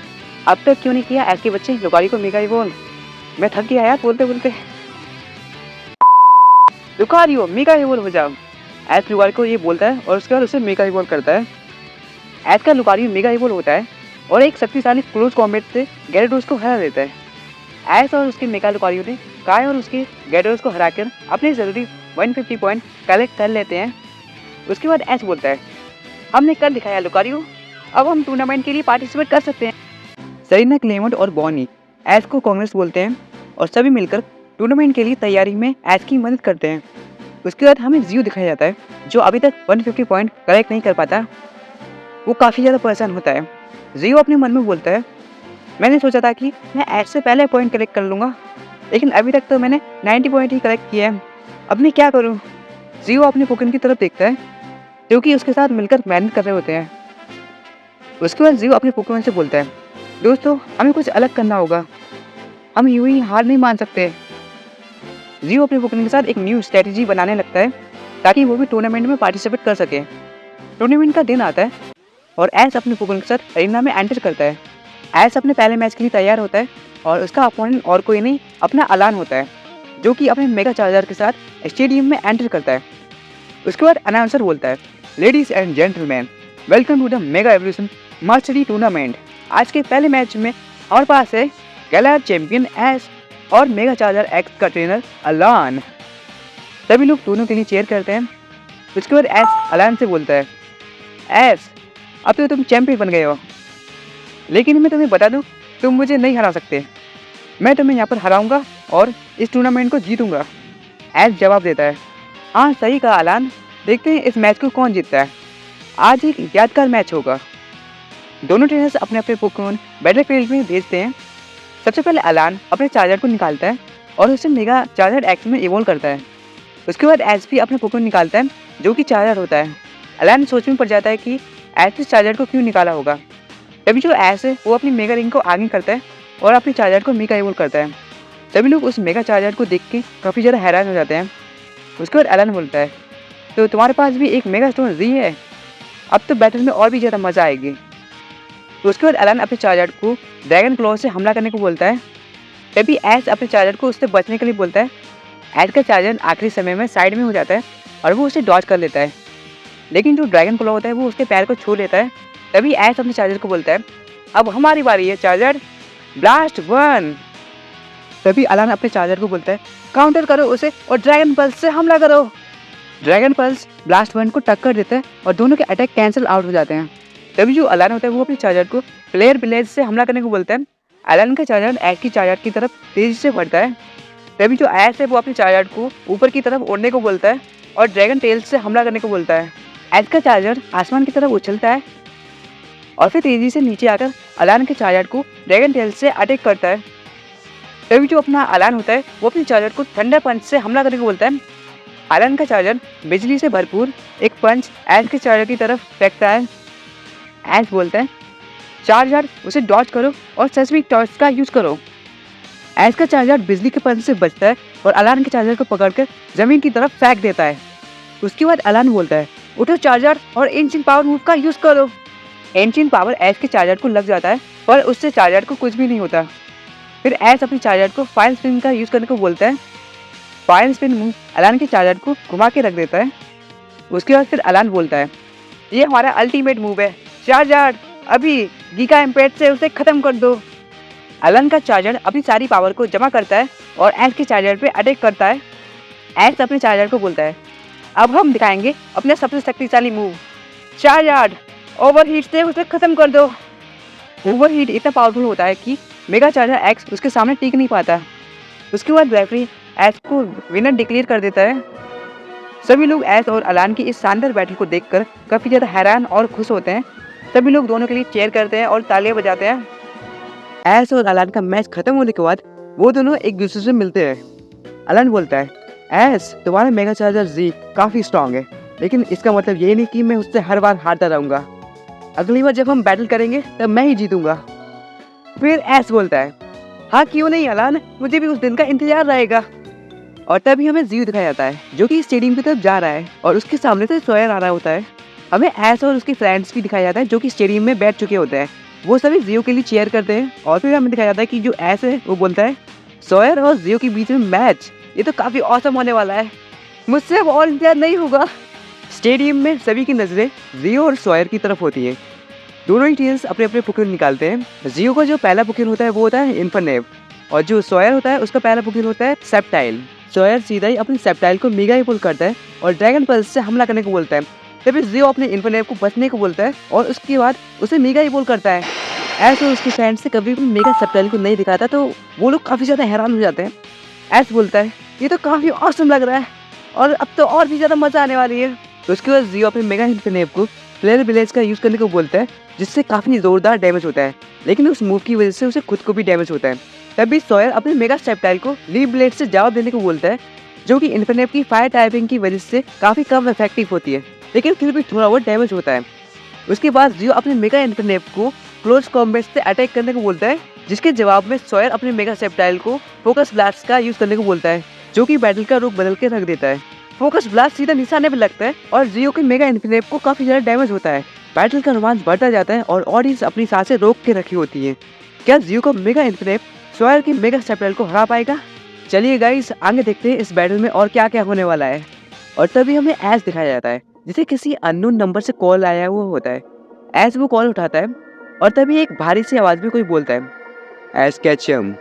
अब तक क्यों नहीं किया ऐश के बच्चे लुकारियो को मेगा इवोल्व? मैं थक गया यार बोलते बोलते। लुकारियो मेगा इवोल्व हो जाओ। ऐश लुकारियो को ये बोलता है और उसके बाद उसे मेगा इवोल्व करता है। ऐश का लुकारियो मेगा इवोल्व होता है और एक शक्तिशाली क्लोज कॉम्बैट से गैरेडोस को हरा देता है। ऐश और उसके मेगा लुकारियो ने काय और उसके गैरेडोस को हराकर अपने ज़रूरी 150 पॉइंट कलेक्ट कर लेते हैं। उसके बाद ऐश बोलता है, हमने कर दिखाया लुकारियो, अब हम टूर्नामेंट के लिए पार्टिसिपेट कर सकते हैं। सरीना, क्लेमोंड और बॉनी ऐश को कांग्रेस बोलते हैं और सभी मिलकर टूर्नामेंट के लिए तैयारी में ऐश की मदद करते हैं। उसके बाद हमें जियो दिखाया जाता है जो अभी तक 150 पॉइंट कलेक्ट नहीं कर पाता। वो काफ़ी ज़्यादा परेशान होता है। जियो अपने मन में बोलता है, मैंने सोचा था कि मैं ऐश से पहले पॉइंट कलेक्ट कर लूँगा, लेकिन अभी तक तो मैंने 90 पॉइंट ही कलेक्ट किए हैं, अब मैं क्या करूँ। जियो अपने पुकिन की तरफ देखता है क्योंकि उसके साथ मिलकर मेहनत कर रहे होते हैं। उसके बाद जियो अपने पोकेमॉन से बोलता है, दोस्तों हमें कुछ अलग करना होगा, हम यूं ही हार नहीं मान सकते। जियो अपने पोकेमॉन के साथ एक न्यू स्ट्रेटजी बनाने लगता है ताकि वो भी टूर्नामेंट में पार्टिसिपेट कर सके। टूर्नामेंट का दिन आता है और ऐश अपने पोकेमॉन के साथ अरीना में एंटर करता है। ऐश अपने पहले मैच के लिए तैयार होता है और उसका अपोनेंट और कोई नहीं अपना अलान होता है। जो कि अपने मेगा चार्जर के साथ स्टेडियम में एंटर करता है। उसके बाद अनाउंसर बोलता है, ladies and gentleman, welcome to the mega evolution mastery tournament. आज के पहले मैच में हमारे पास है गैलार चैंपियन एस और मेगा चार्जर एक्स का ट्रेनर अलान। सभी लोग दोनों के लिए चेयर करते हैं। उसके बाद एस अलान से बोलता है, एस अब तो तुम चैंपियन बन गए हो, लेकिन मैं तुम्हें बता दूं, तुम मुझे नहीं हरा सकते। मैं तुम्हें यहाँ पर हराऊंगा और इस टूर्नामेंट को जीतूंगा। एस जवाब देता है, हाँ सही कहा अलान, देखते हैं इस मैच को कौन जीतता है। आज एक यादगार मैच होगा। दोनों ट्रेनर्स अपने अपने पोकेमॉन बैटलफील्ड में भेजते हैं। सबसे पहले अलान अपने चार्जर को निकालता है और उसे मेगा चार्जर एक्स में इवॉल्व करता है। उसके बाद एस भी अपने पोकेमॉन निकालता है जो कि चार्जर होता है। अलान सोच में पड़ जाता है कि एस इस चार्जर को क्यों निकाला होगा। तभी जो एस है वो अपनी मेगा रिंग को आगे करता है और अपने चार्जर को मेगा इवॉल्व करता है। सभी लोग उस मेगा चार्जर को देख के काफ़ी ज़्यादा हैरान हो जाते हैं। उसके बाद अलान बोलता है, तो तुम्हारे पास भी एक मेगा स्टोन जी है, अब तो बैटल में और भी ज़्यादा मज़ा आएगी। तो उसके बाद अलान अपने चार्जर को ड्रैगन क्लॉ से हमला करने को बोलता है। तभी एस अपने चार्जर को उससे बचने के लिए बोलता है। एस का चार्जर आखिरी समय में साइड में हो जाता है और वो उसे डॉज कर लेता है, लेकिन जो ड्रैगन क्लॉ होता है वो उसके पैर को छू लेता है। तभी एस अपने चार्जर को बोलता है, अब हमारी बारी है चार्जर, ब्लास्ट 1। तभी अलान अपने चार्जर को बोलता है, काउंटर करो उसे और ड्रैगन पल्स से हमला करो। ड्रैगन पल्स ब्लास्ट 1 को टक्कर देता है और दोनों के अटैक कैंसिल आउट हो जाते हैं। तभी जो अलान होता है वो अपने चार्जर को प्लेयर विलेज से हमला करने को बोलता है। अलान का चार्जर एस की चार्जर की तरफ तेजी से बढ़ता है। तभी जो एस है वो अपने चार्जर को ऊपर की तरफ उड़ने को बोलता है और ड्रैगन टेल से हमला करने को बोलता है। एस का चार्जर आसमान की तरफ उछलता है और फिर तेजी से नीचे आकर अलान के चार्जर को ड्रैगन टेल से अटैक करता है। तभी जो अपना अलान होता है वो अपने चार्जर को थंडर पंच से हमला करने को बोलता है। अलान का चार्जर बिजली से भरपूर एक पंच एस के चार्जर की तरफ फेंकता है। एस बोलता है, चार्जर उसे डॉज करो और सेस्मिक टॉर्च का यूज करो। एस का चार्जर बिजली के पंच से बचता है और अलान के चार्जर को पकड़कर जमीन की तरफ फेंक देता है। उसके बाद अलान बोलता है, उठो चार्जर और एंशिएंट पावर मूव का यूज करो। एंशिएंट पावर एस के चार्जर को लग जाता है पर उससे चार्जर को कुछ भी नहीं होता। फिर एस अपने चार्जर को फायर स्पिन का यूज करने को बोलता है। फायर स्पिन मूव अलान के चार्जर को घुमा के रख देता है। उसके बाद फिर अलान बोलता है, ये हमारा अल्टीमेट मूव है, चार्जर अभी गीगा इम्पैक्ट से उसे खत्म कर दो। अलान का चार्जर अपनी सारी पावर को जमा करता है और एस के चार्जर पे अटैक करता है। एस अपने चार्जर को बोलता है, अब हम दिखाएंगे अपना सबसे शक्तिशाली मूव, चार्जर ओवरहीट से उसे खत्म कर दो। ओवरहीट इतना पावरफुल होता है कि मेगा चार्जर एक्स उसके सामने टिक नहीं पाता। उसके बाद रेफरी एस को विनर डिक्लेयर कर देता है। सभी लोग एस और अलान की इस शानदार बैटल को देखकर काफ़ी ज़्यादा हैरान और खुश होते हैं। सभी लोग दोनों के लिए चेयर करते हैं और तालियां बजाते हैं। एस और अलान का मैच खत्म होने के बाद वो दोनों एक दूसरे से मिलते हैं। अलान बोलता है, एस तुम्हारा मेगा चार्जर जी काफ़ी स्ट्रांग है, लेकिन इसका मतलब ये नहीं कि मैं उससे हर बार हारता रहूँगा। अगली बार जब हम बैटल करेंगे तब मैं ही जीतूंगा। फिर एस बोलता है, हाँ क्यों नहीं अलान, मुझे भी उस दिन का इंतजार रहेगा। और तभी हमें जियो दिखाया जाता है जो कि स्टेडियम की तरफ जा रहा है और उसके सामने से सॉयर आ रहा होता है। हमें एस और उसके फ्रेंड्स भी दिखाया जाता है जो कि स्टेडियम में बैठ चुके होते हैं। वो सभी जियो के लिए चेयर करते हैं और फिर हमें दिखाया जाता है कि जो एस है वो बोलता है, सॉयर और जियो के बीच में मैच, ये तो काफ़ी औसम होने वाला है, मुझसे अब और इंतजार नहीं होगा। स्टेडियम में सभी की नज़रें जियो और सॉयर की तरफ होती है। दोनों ही टीम्स अपने अपने पोकेमॉन निकालते हैं। जियो का जो पहला पोकेमॉन होता है वो होता है इन्फरनेव और जो सॉयर होता है उसका पहला पोकेमॉन होता है सेप्टाइल। सॉयर सीधा ही अपनी सेप्टाइल को मेगा इवॉल्व करता है और ड्रैगन पल्स से हमला करने को बोलता है। तभी जियो अपने इन्फरनेव को बचने को बोलता है और उसके बाद उसे मेगा इवॉल्व करता है। ऐसे उसके फ्रेंड से कभी भी मेगा सेप्टाइल को नहीं दिखाता तो वो लोग काफ़ी ज़्यादा हैरान हो जाते हैं। ऐसे बोलता है, ये तो काफ़ी ऑसम लग रहा है और अब तो और भी ज़्यादा मज़ा आने वाली है। तो उसके बाद जियो अपने मेगा इन्फरनेव को प्लेयर विलेज का यूज़ करने को बोलता है जिससे काफ़ी ज़ोरदार डैमेज होता है, लेकिन उस मूव की वजह से उसे खुद को भी डैमेज होता है। तभी सॉयर अपने मेगा सेप्टाइल को लीव ब्लेड से जवाब देने को बोलता है जो कि इन्फरनेव की फायर टाइपिंग की वजह से काफ़ी कम इफेक्टिव होती है, लेकिन फिर भी थोड़ा बहुत डैमेज होता है। उसके बाद जियो अपने मेगा इन्फरनेव को क्लोज कॉम्बैट से अटैक करने को बोलता है, जिसके जवाब में सॉयर अपने मेगा सेप्टाइल को फोकस ब्लास्ट का यूज़ करने को बोलता है जो कि बैटल का रुख बदल के रख देता है। फोकस ब्लास्ट सीधा निशाने पर लगता है और जियो के मेगा इन्फरनेव को काफ़ी ज़्यादा डैमेज होता है। बैटल का रोमांच बढ़ता जाता है और ऑडियंस अपनी सांसें रोक के रखी होती है। क्या जियो का मेगा इन्फरनेव सॉयर की मेगा सेप्टाइल को हरा पाएगा चलिए गाइस, आगे देखते हैं इस बैटल में और क्या क्या होने वाला है। और तभी हमें ऐश दिखाया जाता है, जिसे किसी अननोन नंबर से कॉल आया हुआ होता है। ऐश वो कॉल उठाता है और तभी एक भारी सी आवाज़ में कोई बोलता है, ऐश कैचम,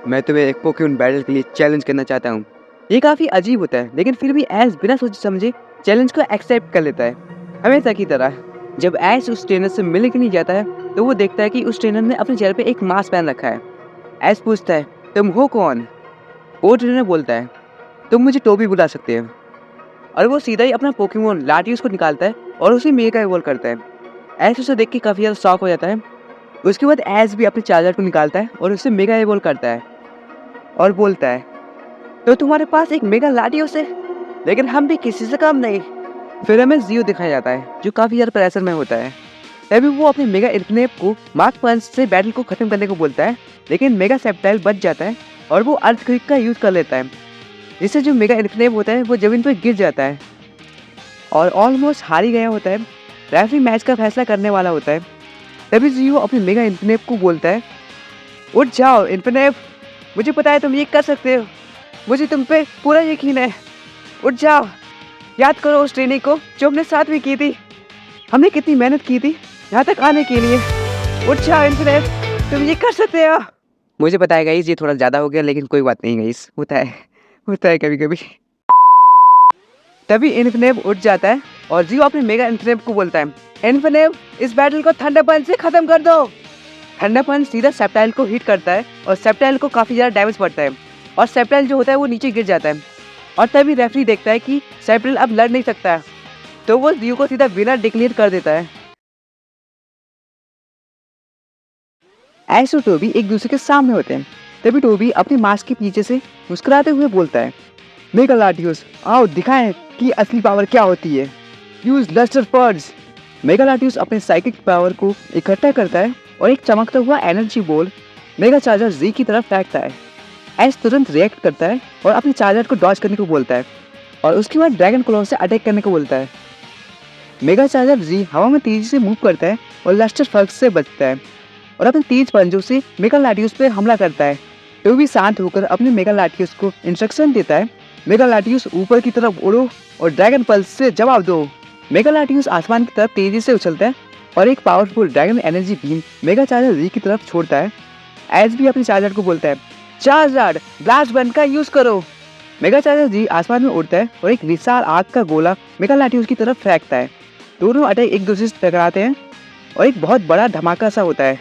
मैं तुम्हें एक पोकेमॉन बैटल के लिए चैलेंज करना चाहता हूँ। ये काफ़ी अजीब होता है, लेकिन फिर भी ऐश बिना सोचे समझे चैलेंज को एक्सेप्ट कर लेता है। हमेशा की तरह जब ऐश उस ट्रेनर से मिलने के लिए जाता है तो वो देखता है कि उस ट्रेनर ने अपने चेहरे पे एक मास्क पहन रखा है। ऐश पूछता है, तुम हो कौन? वो ट्रेनर बोलता है, तुम मुझे टोबी बुला सकते हो। और वो सीधा ही अपना पोकेमॉन लाटियोस को निकालता है और उसे मेगा इवॉल्व करता है। ऐश उसे देख के काफ़ी ज़्यादा शॉक हो जाता है। उसके बाद ऐश भी अपने चार्जर को निकालता है और उसे मेगा इवॉल्व करता है और बोलता है, तो तुम्हारे पास एक मेगा लाटियोस है, लेकिन हम भी किसी से कम नहीं। फिर हमें जियो दिखाया जाता है, जो काफ़ी ज़्यादा प्रेशर में होता है। तभी वो अपने मेगा इन्फिनेप को मार्क पंच से बैटल को ख़त्म करने को बोलता है, लेकिन मेगा सेप्टाइल बच जाता है और वो अर्थक्वेक का यूज़ कर लेता है, जिससे जो मेगा इन्फिनेप होता है वो ज़मीन पर गिर जाता है और ऑलमोस्ट हार ही गया होता है। रेफरी मैच का फैसला करने वाला होता है। तभी जियो अपने मेगा इन्फिनेप को बोलता है, उठ जाओ इन्फिनेप, मुझे पता है तुम ये कर सकते हो, मुझे तुम पे पूरा यकीन है। उठ जाओ, याद करो उस ट्रेनिंग को जो हमने साथ में की थी, हमने कितनी मेहनत की थी यहाँ तक आने के लिए। उठ जाओ इन्फिनेप, तुम ये कर सकते हो। मुझे पता है गाइस, ये थोड़ा ज़्यादा हो गया, लेकिन कोई बात नहीं गाइस, होता है कभी कभी। तभी इन्फिनेप उठ जाता है और जियो अपने मेगा इन्फिनेप को बोलता है, इन्फिनेप, इस बैटल को थंडर पंच से ख़त्म कर दो। थंडर पंच सीधा सेप्टाइल को हिट करता है और सेप्टाइल को काफ़ी ज़्यादा डैमेज पड़ता है और सेप्टाइल जो होता है वो नीचे गिर जाता है। और तभी रेफरी देखता है कि सेप्टाइल अब लड़ नहीं सकता है, तो वो जियो को सीधा विनर डिक्लेयर कर देता है। ऐश और टोबी एक दूसरे के सामने होते हैं। तभी टोबी अपने मास्क के पीछे से मुस्कुराते हुए बोलता है, मेगा लाटियोस, आओ दिखाएं कि असली पावर क्या होती है। Use luster purge. Mega Latios अपने साइकिक पावर को इकट्ठा करता है और एक चमकता हुआ energy ball mega charger ji की तरफ फेंकता है। ऐश तुरंत रिएक्ट करता है और अपने चार्जर को डॉज करने को बोलता है और उसके बाद ड्रैगन क्लॉ से अटैक करने को बोलता है। मेगा चार्जर जी हवा में तेजी से मूव करता है और लस्टर फर्क से बचता है और अपने तेज पंजों से मेगा लाटियोस पे हमला करता है। तो भी शांत होकर अपने मेगा लाटियोस को इंस्ट्रक्शन देता है, मेगा लाटियोस ऊपर की तरफ उड़ो और ड्रैगन पल्स से जवाब दो। मेगा लाटियोस आसमान की तरफ तेजी से उछलता है और एक powerful dragon energy beam mega charger ji की तरफ छोड़ता है। ऐश भी अपने चार्जर को बोलता है, चार्जर ब्लास्ट बन का यूज करो। मेगा चार्जर जी आसमान में उड़ता है और एक विशाल आग का गोला मेगा लाटियोस की तरफ फेंकता है। दोनों अटैक एक दूसरे से टकराते हैं और एक बहुत बड़ा धमाका सा होता है।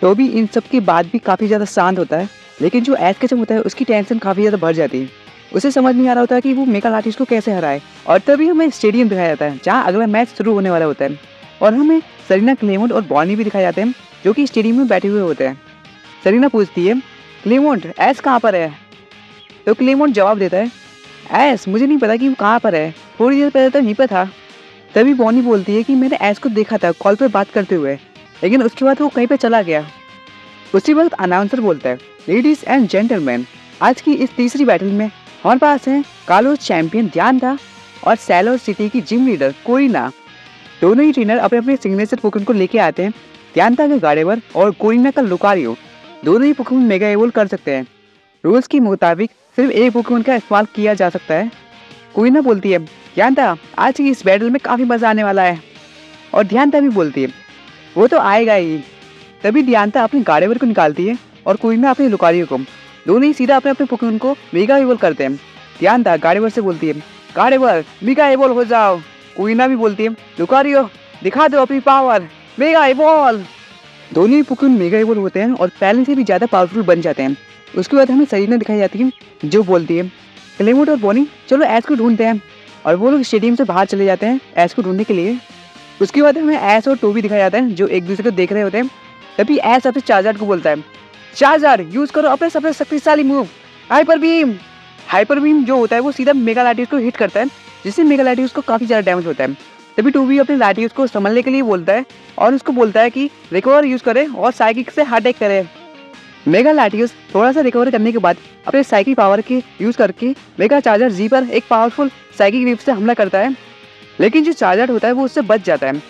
तो भी इन सब के बाद भी काफ़ी ज़्यादा शांत होता है, लेकिन जो ऐश कैचम होता है उसकी टेंशन काफ़ी ज़्यादा बढ़ जाती है। उसे समझ नहीं आ रहा होता है कि वो मेगा लाटियोस को कैसे हराए। और तभी हमें स्टेडियम दिखाया जाता है जहाँ अगला मैच शुरू होने वाला होता है और हमें सरीना, क्लेमोंट और बॉनी भी दिखाए जाते हैं जो कि स्टेडियम में बैठे हुए होते हैं। सरीना पूछती है, क्लेमोंट, ऐश कहाँ पर है? तो क्लेमोंट जवाब देता है, ऐश मुझे नहीं पता कि वो कहाँ पर है, थोड़ी देर पहले तो यहीं पर था। तभी बॉनी बोलती है कि मैंने ऐश को देखा था कॉल पर बात करते हुए, लेकिन उसके बाद वो कहीं पे चला गया। उसी वक्त अनाउंसर बोलता है, लेडीज एंड जेंटलमैन, आज की इस तीसरी बैटल में हमारे पास हैं कालोस चैंपियन ध्यानता और सैलोर सिटी की जिम लीडर कोरिना। दोनों ही ट्रेनर अपने अपने सिग्नेचर पोकेमॉन को लेके आते हैं। ध्यानता का गार्डेवर और कोरिना का लुकारियो दोनों ही पोकेमॉन मेगा इवॉल्व कर सकते हैं। रूल्स के मुताबिक सिर्फ एक पोकेमॉन का इस्तेमाल किया जा सकता है। कोरिना बोलती है, ध्यानता, आज की इस बैटल में काफ़ी मज़ा आने वाला है। और ध्यानता भी बोलती है, वो तो आएगा ही। तभी ध्यानता अपने गार्डेवर को निकालती है और कोरिना अपने लुकारियो को। दोनों ही सीधा अपने अपने पोकेमॉन को मेगा इवॉल्व करते हैं। ध्यानता गार्डेवर से बोलती है, गार्डेवर मेगा इवॉल्व हो जाओ। कोरिना भी बोलती है, लुकारियो दिखा दो अपनी पावर, मेगा इवॉल्व। दोनों ही पोकेमॉन मेगा इवॉल्व होते हैं और पहले से भी ज़्यादा पावरफुल बन जाते हैं। उसके बाद हमें सरीना दिखाई जाती है जो बोलती है, क्लेमोंट और बॉनी चलो ऐश को ढूंढते हैं। और वो लोग स्टेडियम से बाहर चले जाते हैं ऐश को ढूंढने के लिए। उसके बाद हमें ऐश और टोबी दिखाया जाता है जो एक दूसरे को देख रहे होते हैं। तभी ऐश अपने चार्जर को बोलता है, चार्जर यूज करो अपने सबसे शक्तिशाली move hyper beam. Hyper beam जो होता है वो सीधा मेगा लाटियोस को हिट करता है, जिससे मेगा लाटियोस को काफ़ी ज़्यादा डैमेज होता है। तभी टोबी अपने लाटियोस को संभलने के लिए बोलता है और उसको बोलता है कि रिकवर यूज़ करे और साइकिक से अटैक करे। मेगा लाटियोस थोड़ा सा रिकवर करने के बाद अपने साइकिक पावर के यूज़ करके मेगा चार्जर जी पर एक पावरफुल साइकिक वेव से हमला करता है, लेकिन जो चार्जर होता है वो उससे बच जाता है।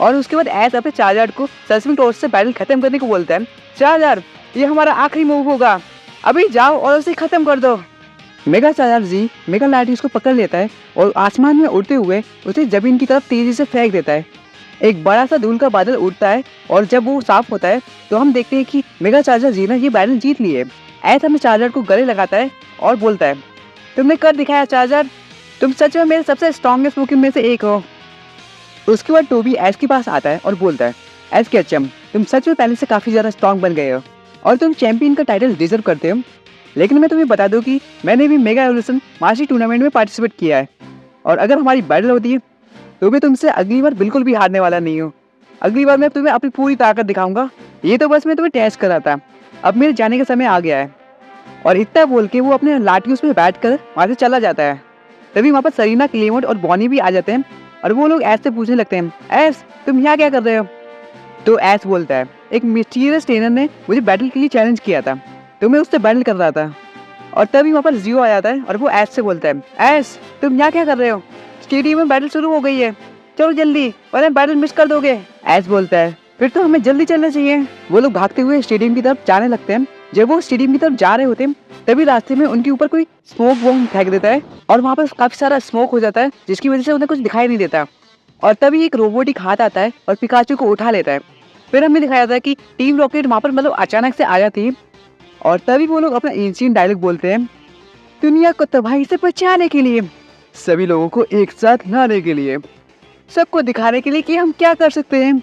और उसके बाद ऐश अपने चार्जर को सस्मिंग टॉर्च से बैटल खत्म करने को बोलता है, चार्जर ये हमारा आखिरी मूव होगा, अभी जाओ और उसे खत्म कर दो। मेगा चार्जर जी मेगा लाइटियर्स को पकड़ लेता है और आसमान में उड़ते हुए उसे जमीन की तरफ तेजी से फेंक देता है। एक बड़ा सा धूल का बादल उड़ता है और जब वो साफ होता है तो हम देखते हैं कि मेगा चार्जर जी ने ये बैटल जीत ली है। ऐसा में चार्जर को गले लगाता है और बोलता है, तुमने कर दिखाया चार्जर, तुम सच में मेरे सबसे स्ट्रॉन्गेस्ट पोकेमॉन में से एक हो। उसके बाद टोबी एस के पास आता है और बोलता है, एस के एचएम, तुम सच में पहले से काफ़ी ज़्यादा स्ट्रॉन्ग बन गए हो और तुम चैंपियन का टाइटल डिजर्व करते हो। लेकिन मैं तुम्हें बता दूं कि मैंने भी मेगा एवोल्यूशन मास्टरी टूर्नामेंट में पार्टिसिपेट किया है और अगर हमारी बैटल होती है तो मैं तुमसे अगली बार बिल्कुल भी हारने वाला नहीं हूँ। अगली बार मैं तुम्हें अपनी पूरी ताकत दिखाऊंगा। ये तो बस मैं तुम्हें टेस्ट कर रहा था, अब मेरे जाने का समय आ गया है। और इतना बोल के वो अपने लाठियों पे बैठ कर वहाँ से चला जाता है। तभी वहाँ पर सरीना, क्लेमोट और बॉनी भी आ जाते हैं और वो लोग ऐस से पूछने लगते हैं, ऐस तुम यहाँ क्या कर रहे हो? तो ऐस बोलता है, एक मिस्टीरियस ट्रेनर ने मुझे बैटल के लिए चैलेंज किया था तो मैं उससे बैटल कर रहा था। और तभी वहाँ पर जियो आ जाता है और वो ऐस से बोलता है, ऐस तुम यहाँ क्या कर रहे हो? स्टेडियम में बैटल शुरू हो गई है, चलो जल्दी वरना बैटल मिस कर दोगे। ऐस बोलता है, फिर तो हमें जल्दी चलना चाहिए। वो लोग भागते हुए स्टेडियम की तरफ जाने लगते हैं। जब वो स्टेडियम की तरफ जा रहे होते हैं तभी रास्ते में उनके ऊपर कोई स्मोक बॉम्ब फेंक देता है और वहाँ पर काफी सारा स्मोक हो जाता है जिसकी वजह से उन्हें कुछ दिखाई नहीं देता। और तभी एक रोबोटिक हाथ आता है और पिकाचू को उठा लेता है। फिर हमें दिखाया जाता है कि टीम रॉकेट वहाँ पर मतलब अचानक से आ जाती है और तभी वो लोग अपना एंशिएंट डायलॉग बोलते हैं, दुनिया को तबाही से बचाने के लिए, सभी लोगों को एक साथ लाने के लिए, सबको दिखाने के लिए कि हम क्या कर सकते हैं,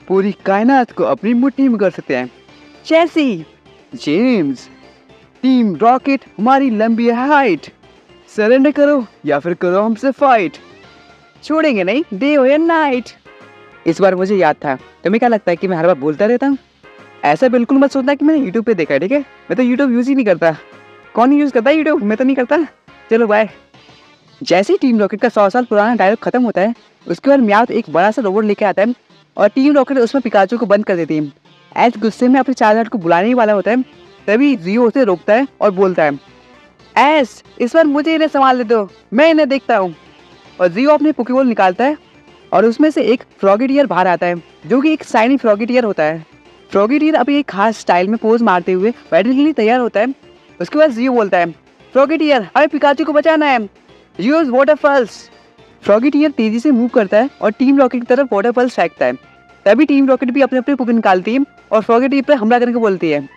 पूरी कायनात को अपनी मुट्ठी में कर सकते हैं। जैसी, जेम्स, टीम रॉकेट हमारी लंबी हाइट, सरेंडर करो या फिर करो हमसे फाइट, छोड़ेंगे नहीं डे हो या नाइट। इस बार मुझे याद था। तुम्हें क्या लगता है कि मैं हर बार बोलता रहता हूँ? ऐसा बिल्कुल मत सोचना कि मैंने यूट्यूब पे देखा है, ठीक है? मैं तो यूट्यूब यूज़ ही नहीं करता। कौन यूज़ करता है यूट्यूब? मैं तो नहीं करता। चलो बाय। जैसे ही टीम रॉकेट का 100 साल पुराना डायलॉग खत्म होता है उसके बाद म्याथ एक बड़ा सा रोबोट लेके आता है और टीम रॉकेट उसमें पिकाचू को बंद कर देती है। ऐस गुस्से में अपने चार्जर को बुलाने ही वाला होता है तभी जियो उसे रोकता है और बोलता है, ऐस इस बार मुझे इन्हें संभाल दो, मैं इन्हें देखता हूँ। और जियो अपने पोकेबॉल निकालता है और उसमें से एक फ्रॉगेटियर बाहर आता है जो कि एक शाइनी फ्रॉगेटियर होता है। फ्रॉगेटियर अभी एक खास स्टाइल में पोज मारते हुए बैटल के लिए तैयार होता है। उसके बाद जियो बोलता है, फ्रॉगेटियर हमें पिकाचू को बचाना है, यूज वाटरफॉल्स। फ्रॉगेटियर तेजी से मूव करता है और टीम रॉकेट की तरफ वाटरफॉल्स फेंकता है। तभी टीम रॉकेट भी अपने अपने पोकेमॉन निकालती है और फ्रॉगेटियर पर हमला करके बोलती है।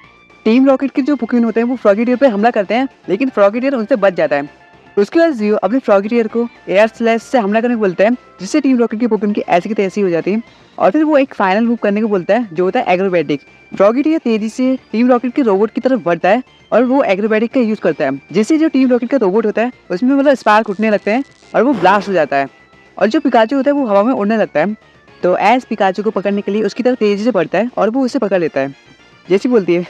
टीम रॉकेट के जो पोकेमॉन होते हैं वो फ्रॉगेटियर पर हमला करते हैं लेकिन फ्रॉगेटियर उनसे बच जाता है। उसके बाद जियो अपने फ्रॉगेटियर को एयर स्लैश से हमला करने को बोलता है जिससे टीम रॉकेट के पोकेमॉन की ऐसी की तैसी हो जाती है। और फिर वो एक फाइनल मूव करने को बोलता है जो होता है एग्रोबैटिक। फ्रॉगेटियर तेजी से टीम रॉकेट के रोबोट की तरफ बढ़ता है और वो एग्रोबैटिक का यूज करता है जिससे जो टीम रॉकेट का रोबोट होता है उसमें मतलब स्पार्क उठने लगते हैं और वो ब्लास्ट हो जाता है और जो पिकाचू होता है वो हवा में उड़ने लगता है। तो ऐस पिकाचू को पकड़ने के लिए उसकी तरफ तेजी से बढ़ता है और वो उसे पकड़ लेता है। जैसी बोलती है,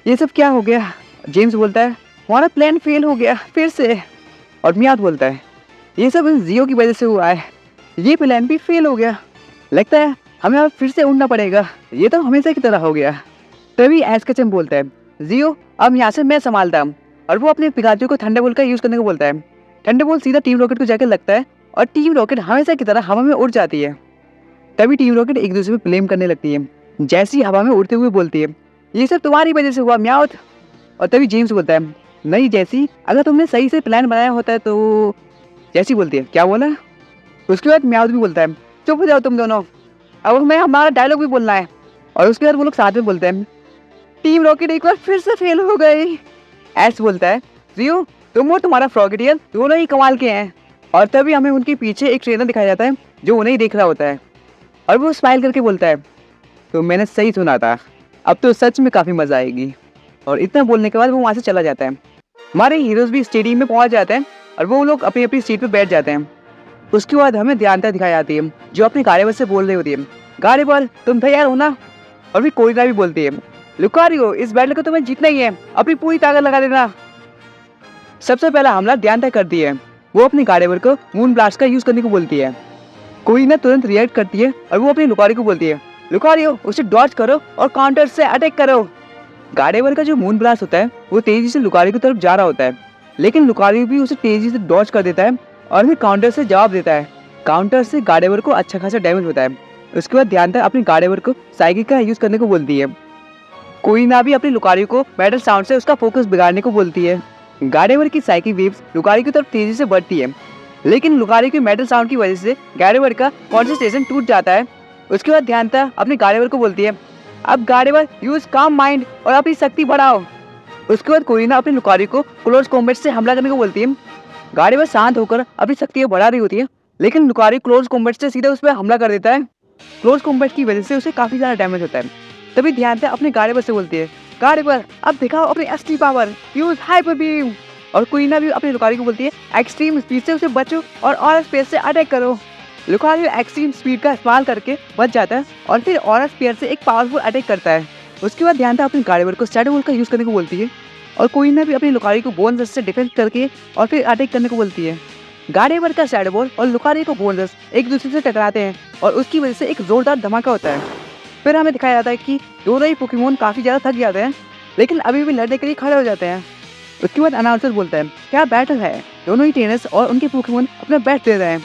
ये सब क्या हो गया? जेम्स बोलता है, हमारा प्लान फेल हो गया फिर से। और म्याथ बोलता है, ये सब इन जियो की वजह से हुआ है, ये प्लान भी फेल हो गया, लगता है हमें अब फिर से उड़ना पड़ेगा, ये तो हमेशा की तरह हो गया। तभी एस्केचम बोलता है, जियो अब यहाँ से मैं संभालता हूँ। और वो अपने पिकाचू को थंडरबोल्ट का यूज़ करने को बोलता है। थंडरबोल्ट सीधा टीम रॉकेट को जाकर लगता है और टीम रॉकेट हमेशा की तरह हवा में उड़ जाती है। तभी टीम रॉकेट एक दूसरे पर ब्लेम करने लगती है। जैसी हवा में उड़ते हुए बोलती है, ये सब तुम्हारी वजह से हुआ म्याथ। और तभी जेम्स बोलता है, नहीं जैसी, अगर तुमने सही से प्लान बनाया होता है तो। जैसी बोलती है, क्या बोला? उसके बाद म्याथ भी बोलता है, चुप हो जाओ तुम दोनों, अब हमें हमारा डायलॉग भी बोलना है। और उसके बाद वो लोग साथ में बोलते हैं, टीम रॉकेट एक बार फिर से फेल हो गई। ऐस बोलता है, जियो तुम और तुम्हारा फ्रॉगेटियर दोनों ही कमाल के हैं। और तभी हमें उनके पीछे एक ट्रेनर दिखाया जाता है जो उन्हें ही देख रहा होता है और वो स्माइल करके बोलता है, तो मैंने सही सुना था, अब तो सच में काफ़ी मज़ा आएगी। और इतना बोलने के बाद वो वहाँ से चला जाता है। हमारे हीरोज़ भी स्टेडियम में पहुँच जाते हैं और वो लोग अपनी अपनी सीट पर बैठ जाते हैं। उसके बाद हमें ध्यानता दिखाई जाती है जो अपने गाड़ीवर से बोल रही होती है, गाड़ीवर तुम तैयार हो ना? और फिर कोरिना भी बोलती है, लुकारियो इस बैटल को तुम्हें जीतना ही है, अपनी पूरी ताकत लगा देना। सबसे पहला हमला ध्यानता करती है। वो अपने गाड़ीवर को मून ब्लास्ट का यूज़ करने को बोलती है। कोरिना तुरंत रिएक्ट करती है और वो अपनी लुकारियो को बोलती है, लुकारियो उसे डॉज करो और काउंटर से अटैक करो। गाड़ीवर का जो मून ब्लास्ट होता है वो तेजी से लुकारियो की तरफ जा रहा होता है लेकिन लुकारियो भी उसे तेजी से डॉज कर देता है और फिर काउंटर से जवाब देता है। काउंटर से गाड़ीवर को अच्छा खासा डैमेज होता है। उसके बाद ध्यानता अपनी गाड़ीवर को साइकिल का यूज़ करने को बोलती है। कोई ना भी अपनी लुकारी को बैटल साउंड से उसका फोकस बिगाड़ने को बोलती है। गार्डेवर की साइकिक वेव्स लुकारी की तरफ तेजी से बढ़ती है, लेकिन लुकारी के मेटल साउंड की वजह से गार्डेवर का कॉन्सेंट्रेशन टूट जाता है। उसके बाद ध्यानता अपने गार्डेवर को बोलती है, अब गार्डेवर यूज काम माइंड और अपनी शक्ति बढ़ाओ। उसके बाद कोरिना अपनी लुकारी को क्लोज कॉम्बैट से हमला करने को बोलती है। गार्डेवर शांत होकर अपनी शक्तियाँ बढ़ा रही होती है, लेकिन लुकारी क्लोज कॉम्बैट से सीधा उस पर हमला कर देता है। क्लोज कॉम्बैट की वजह से उसे काफी ज्यादा डैमेज होता है। तभी ध्यानता अपने गार्डेवर से बोलती है, गार्डेवर अब दिखाओ अपनी असली पावर, यूज हाइपर बीम। और कोरिना भी अपनी लुकारी को बोलती है, एक्सट्रीम स्पीड से उसे बचो और ऑरा स्पेयर से अटैक करो। लुकारी एक्सट्रीम स्पीड का इस्तेमाल करके बच जाता है और फिर ऑरा स्पेयर से एक पावरफुल अटैक करता है। उसके बाद ध्यानता अपने गार्डेवर को शैडो वॉल का यूज करने को बोलती है और कोरिना भी अपनी लुकारी को बोन रस्ट से डिफेंस करके और फिर अटैक करने को बोलती है। गार्डेवर का शैडो बॉल और लुकारी को बोन रस्ट एक दूसरे से टकराते हैं और उसकी वजह से एक जोरदार धमाका होता है। फिर हमें दिखाया जाता है कि दोनों ही पोकेमोन काफी ज्यादा थक जाते हैं, लेकिन अभी भी लड़ने के लिए खड़े हो जाते हैं। उसके बाद अनाउंसर बोलता है, क्या बैटल है? दोनों ही ट्रेनर्स और उनके पोकेमोन अपना बेस्ट दे रहे हैं,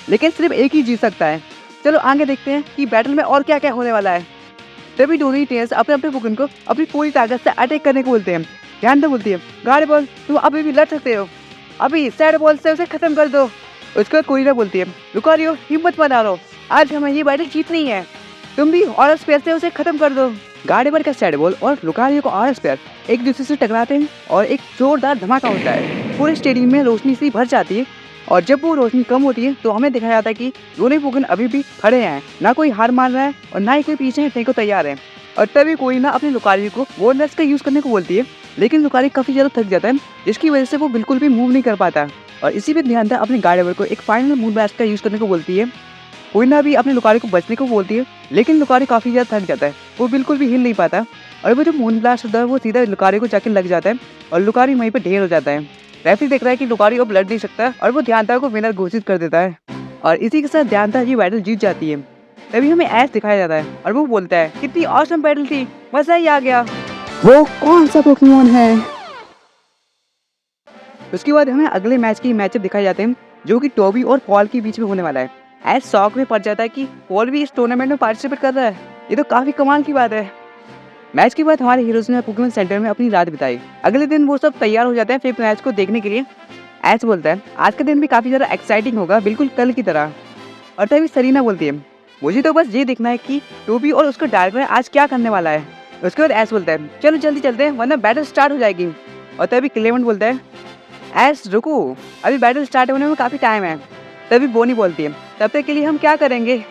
लेकिन सिर्फ एक ही जीत सकता है। चलो आगे देखते हैं कि बैटल में और क्या क्या होने वाला है। तभी दोनों ही ट्रेनर्स अपने अपने पोकेमोन को अपनी पूरी ताकत से अटैक करने को बोलते हैं। ध्यान बोलती है, गार्डेवर तुम अभी भी लड़ सकते हो, अभी सैड बॉल से उसे खत्म कर दो। उसके बाद कोरिना बोलती है, लुकारियो हिम्मत बना लो, आज हमें ये बैटल जीतनी है, तुम भी ऑरा स्पेयर से उसे खत्म कर दो। गार्डेवर का सैड बॉल और लुकारियो का ऑरा स्पेयर एक दूसरे से टकराते हैं और एक जोरदार धमाका होता है। पूरे स्टेडियम में रोशनी सी भर जाती है और जब वो रोशनी कम होती है तो हमें दिखाया जाता है कि दोनों पोकेमोन अभी भी खड़े हैं, ना कोई हार मान रहा है और ना ही कोई पीछे हटने को तैयार है। और तभी कोरिना अपने लुकारियो को बोन रस्ट का यूज करने को बोलती है, लेकिन लुकारी काफी ज्यादा थक जाता है, जिसकी वजह से वो बिल्कुल भी मूव नहीं कर पाता। और इसी पे ध्यान अपने गार्डेवर को एक फाइनल मून ब्लास्ट का यूज करने को बोलती है। कोरिना भी अपने लुकारी को बचने को बोलती है, लेकिन लुकारी काफी ज्यादा थक जाता है, वो बिल्कुल भी हिल नहीं पाता और वो जो मून ब्लास्ट होता है वो सीधा लुकारी को जाके लग जाता है और लुकारी वहीं पे ढेर हो जाता है। रेफरी देख रहा है कि लुकारी अब लड़ नहीं सकता और वो ध्यानता को विनर घोषित कर देता है और इसी के साथ ध्यानता ये बैटल जीत जाती है। तभी हमें ऐश दिखाया जाता है और वो बोलता है, कितनी ऑसम बैटल थी, मजा ही आ गया। वो कौन सा पोकेमोन है? उसके बाद हमें अगले मैच की मैचअप दिखाए जाते हैं, जो कि टोबी और पॉल के बीच में होने वाला है। ऐश शॉक में पड़ जाता है कि पॉल भी इस टूर्नामेंट में पार्टिसिपेट कर रहा है, ये तो काफी कमाल की बात है। मैच के बाद हमारे हीरोज ने पोकेमोन सेंटर में अपनी रात बिताई। अगले दिन वो सब तैयार हो जाते हैं फिर मैच को देखने के लिए। ऐश बोलता है, आज का दिन भी काफी ज्यादा एक्साइटिंग होगा, बिल्कुल कल की तरह। और तभी सरीना बोलती है, मुझे तो बस ये देखना है कि टोबी और उसका डायरेक्टर आज क्या करने वाला है। उसके बाद ऐश बोलता है, चलो जल्दी चलते हैं वरना बैटल स्टार्ट हो जाएगी। और तभी क्लेमेंट बोलता है, ऐश रुको, अभी बैटल स्टार्ट होने में काफी टाइम है। तभी बोनी बोलती है, तब तक के लिए हम क्या करेंगे।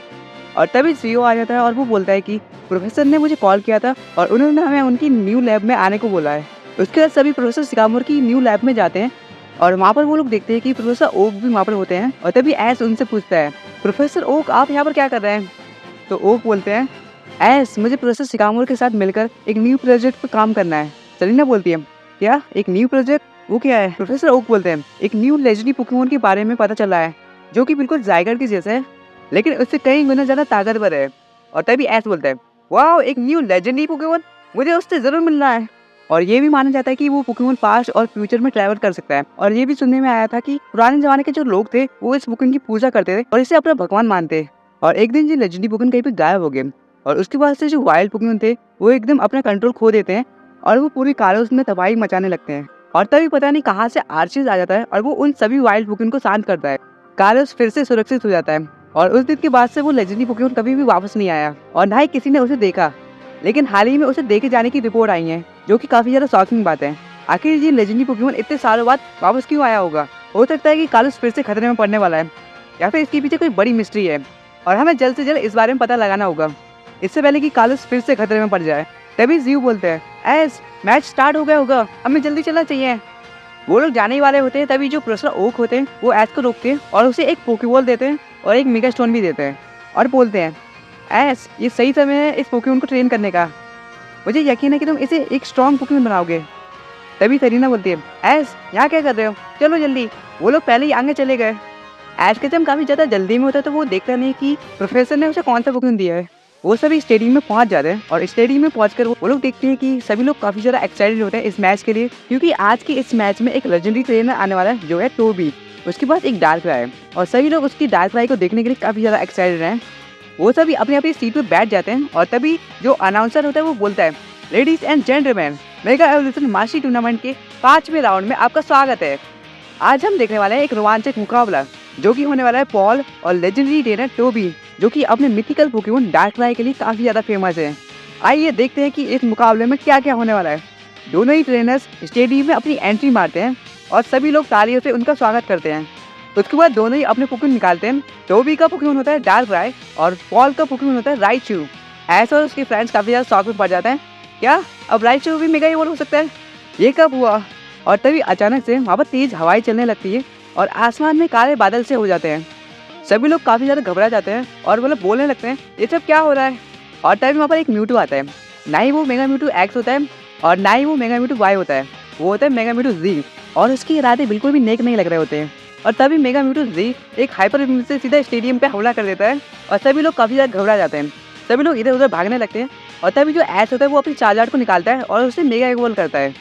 और तभी सीओ आ जाता है और वो बोलता है कि प्रोफेसर ने मुझे कॉल किया था और उन्होंने हमें उनकी न्यू लैब में आने को बोला है। उसके बाद सभी प्रोफेसर सिकामोर की न्यू लैब में जाते हैं और वहाँ पर वो लोग देखते हैं कि प्रोफेसर ओक भी वहाँ पर होते हैं। और तभी ऐश उनसे पूछता है, प्रोफेसर ओक आप यहाँ पर क्या कर रहे हैं? तो ओक बोलते हैं, ऐश मुझे प्रोफेसर सिकामोर के साथ मिलकर एक न्यू प्रोजेक्ट पर काम करना है। सरीना बोलती है, क्या एक न्यू प्रोजेक्ट, वो क्या है? प्रोफेसर ओक बोलते हैं, एक न्यू लेजेंडरी पोकेमोन के बारे में पता चला है, जो कि बिल्कुल ज़ायगर के जैसा है, लेकिन उससे कई गुना ज़्यादा ताकतवर है। और तभी ऐश बोलता है, वाह एक न्यू लेजेंडरी पोकेमोन, मुझे उससे ज़रूर मिलना है। और ये भी माना जाता है कि वो पोकेमोन पास्ट और फ्यूचर में ट्रैवल कर सकता है। और ये भी सुनने में आया था कि पुराने जमाने के जो लोग थे वो इस पोकेमोन की पूजा करते थे और इसे अपना भगवान मानते। और एक दिन ये लेजेंडरी पोकेमोन कहीं पे गायब हो गए और उसके बाद से जो वाइल्ड पोकेमोन थे वो एकदम अपना कंट्रोल खो देते हैं और वो पूरी कालोस में तबाही मचाने लगते हैं। और तभी पता नहीं कहाँ से आर्चीज आ जाता है और वो उन सभी वाइल्ड पोकेमोन को शांत करता है। कालोस फिर से सुरक्षित हो जाता है और उस दिन के बाद से वो लेजेंडरी पोकेमोन कभी भी वापस नहीं आया और ना ही किसी ने उसे देखा। लेकिन हाल ही में उसे देखे जाने की रिपोर्ट आई है, जो कि काफी ज्यादा शॉकिंग बात है। आखिर ये लेजेंडरी पोकेमोन इतने सालों बाद वापस क्यों आया होगा? हो सकता है कि कालोस फिर से खतरे में पड़ने वाला है या फिर इसके पीछे कोई बड़ी मिस्ट्री है और हमें जल्द से जल्द इस बारे में पता लगाना होगा, इससे पहले कि कालोस फिर से खतरे में पड़ जाए। तभी जीव बोलते हैं, ऐस मैच स्टार्ट हो गया होगा, हमें जल्दी चलना चाहिए। वो लोग जाने ही वाले होते हैं, तभी जो प्रोफेसर ओक होते हैं वो ऐश को रोकते हैं और उसे एक पोकेबॉल देते हैं और एक मेगा स्टोन भी देते हैं और बोलते हैं, ऐश ये सही समय है इस पोकेमोन को ट्रेन करने का, मुझे यकीन है कि तुम इसे एक स्ट्रॉन्ग पोकेमोन बनाओगे। तभी सरीना बोलती है, ऐश यहाँ क्या कर रहे हो, चलो जल्दी। वो लोग पहले ही आगे चले गए। ऐश के जब काफ़ी ज़्यादा जल्दी में होता है तो वो देखता नहीं कि प्रोफेसर ने उसे कौन सा पोकेमोन दिया है। वो सभी स्टेडियम में पहुंच जाते हैं और स्टेडियम में पहुंचकर वो लोग देखते हैं कि सभी लोग काफ़ी ज़्यादा एक्साइटेड होते हैं इस मैच के लिए, क्योंकि आज की इस मैच में एक लेजेंडरी ट्रेनर आने वाला है जो है टोबी। उसके बाद एक डार्क राय और सभी लोग उसकी डार्क राय को देखने के लिए काफ़ी ज़्यादा एक्साइटेड हैं। वो सभी अपनी अपनी सीट पर बैठ जाते हैं और तभी जो अनाउंसर होता है वो बोलता है, ladies and gentleman, mega evolution mastery tournament के 5वें राउंड में आपका स्वागत है। आज हम देखने वाले हैं एक रोमांचक मुकाबला जो कि होने वाला है पॉल और लेजेंडरी ट्रेनर टोबी, जो कि अपने मिथिकल पोकेमॉन डार्कराई के लिए काफी ज्यादा फेमस है। आइए देखते हैं कि इस मुकाबले में क्या क्या होने वाला है। दोनों ही ट्रेनर्स स्टेडियम में अपनी एंट्री मारते हैं और सभी लोग तालियों से उनका स्वागत करते हैं। उसके बाद दोनों ही अपने पोकेमॉन निकालते हैं। टोबी का पोकेमॉन होता है डार्कराई और पॉल का पोकेमॉन होता है राइचू। ऐसा और उसके फ्रेंड्स काफी ज्यादा शौक में पड़ जाते हैं, क्या अब राइचू भी मेगा इवॉल्व हो सकता है? ये कब हुआ? और तभी अचानक से वहाँ पर तेज हवाएं चलने लगती है और आसमान में काले बादल से हो जाते हैं। सभी लोग काफी ज्यादा घबरा जाते हैं और मतलब बोलने लगते हैं ये सब क्या हो रहा है। और तभी वहाँ पर एक म्यूटू आता है। ना ही वो मेगा म्यूटू एक्स होता है और ना ही वो मेगा म्यूटू वाई होता है, वो होता है मेगा म्यूटू जी। और उसके इरादे बिल्कुल भी नेक नहीं लग रहे होते हैं। और तभी मेगा म्यूटू जी एक हाइपर बीम से सीधा स्टेडियम पे हमला कर देता है और सभी लोग काफी ज्यादा घबरा जाते हैं। सभी लोग इधर उधर भागने लगते हैं और तभी जो ऐश होता है वो अपनी चार्जार्ड को निकालता है और उसे मेगा इवॉल्व करता है।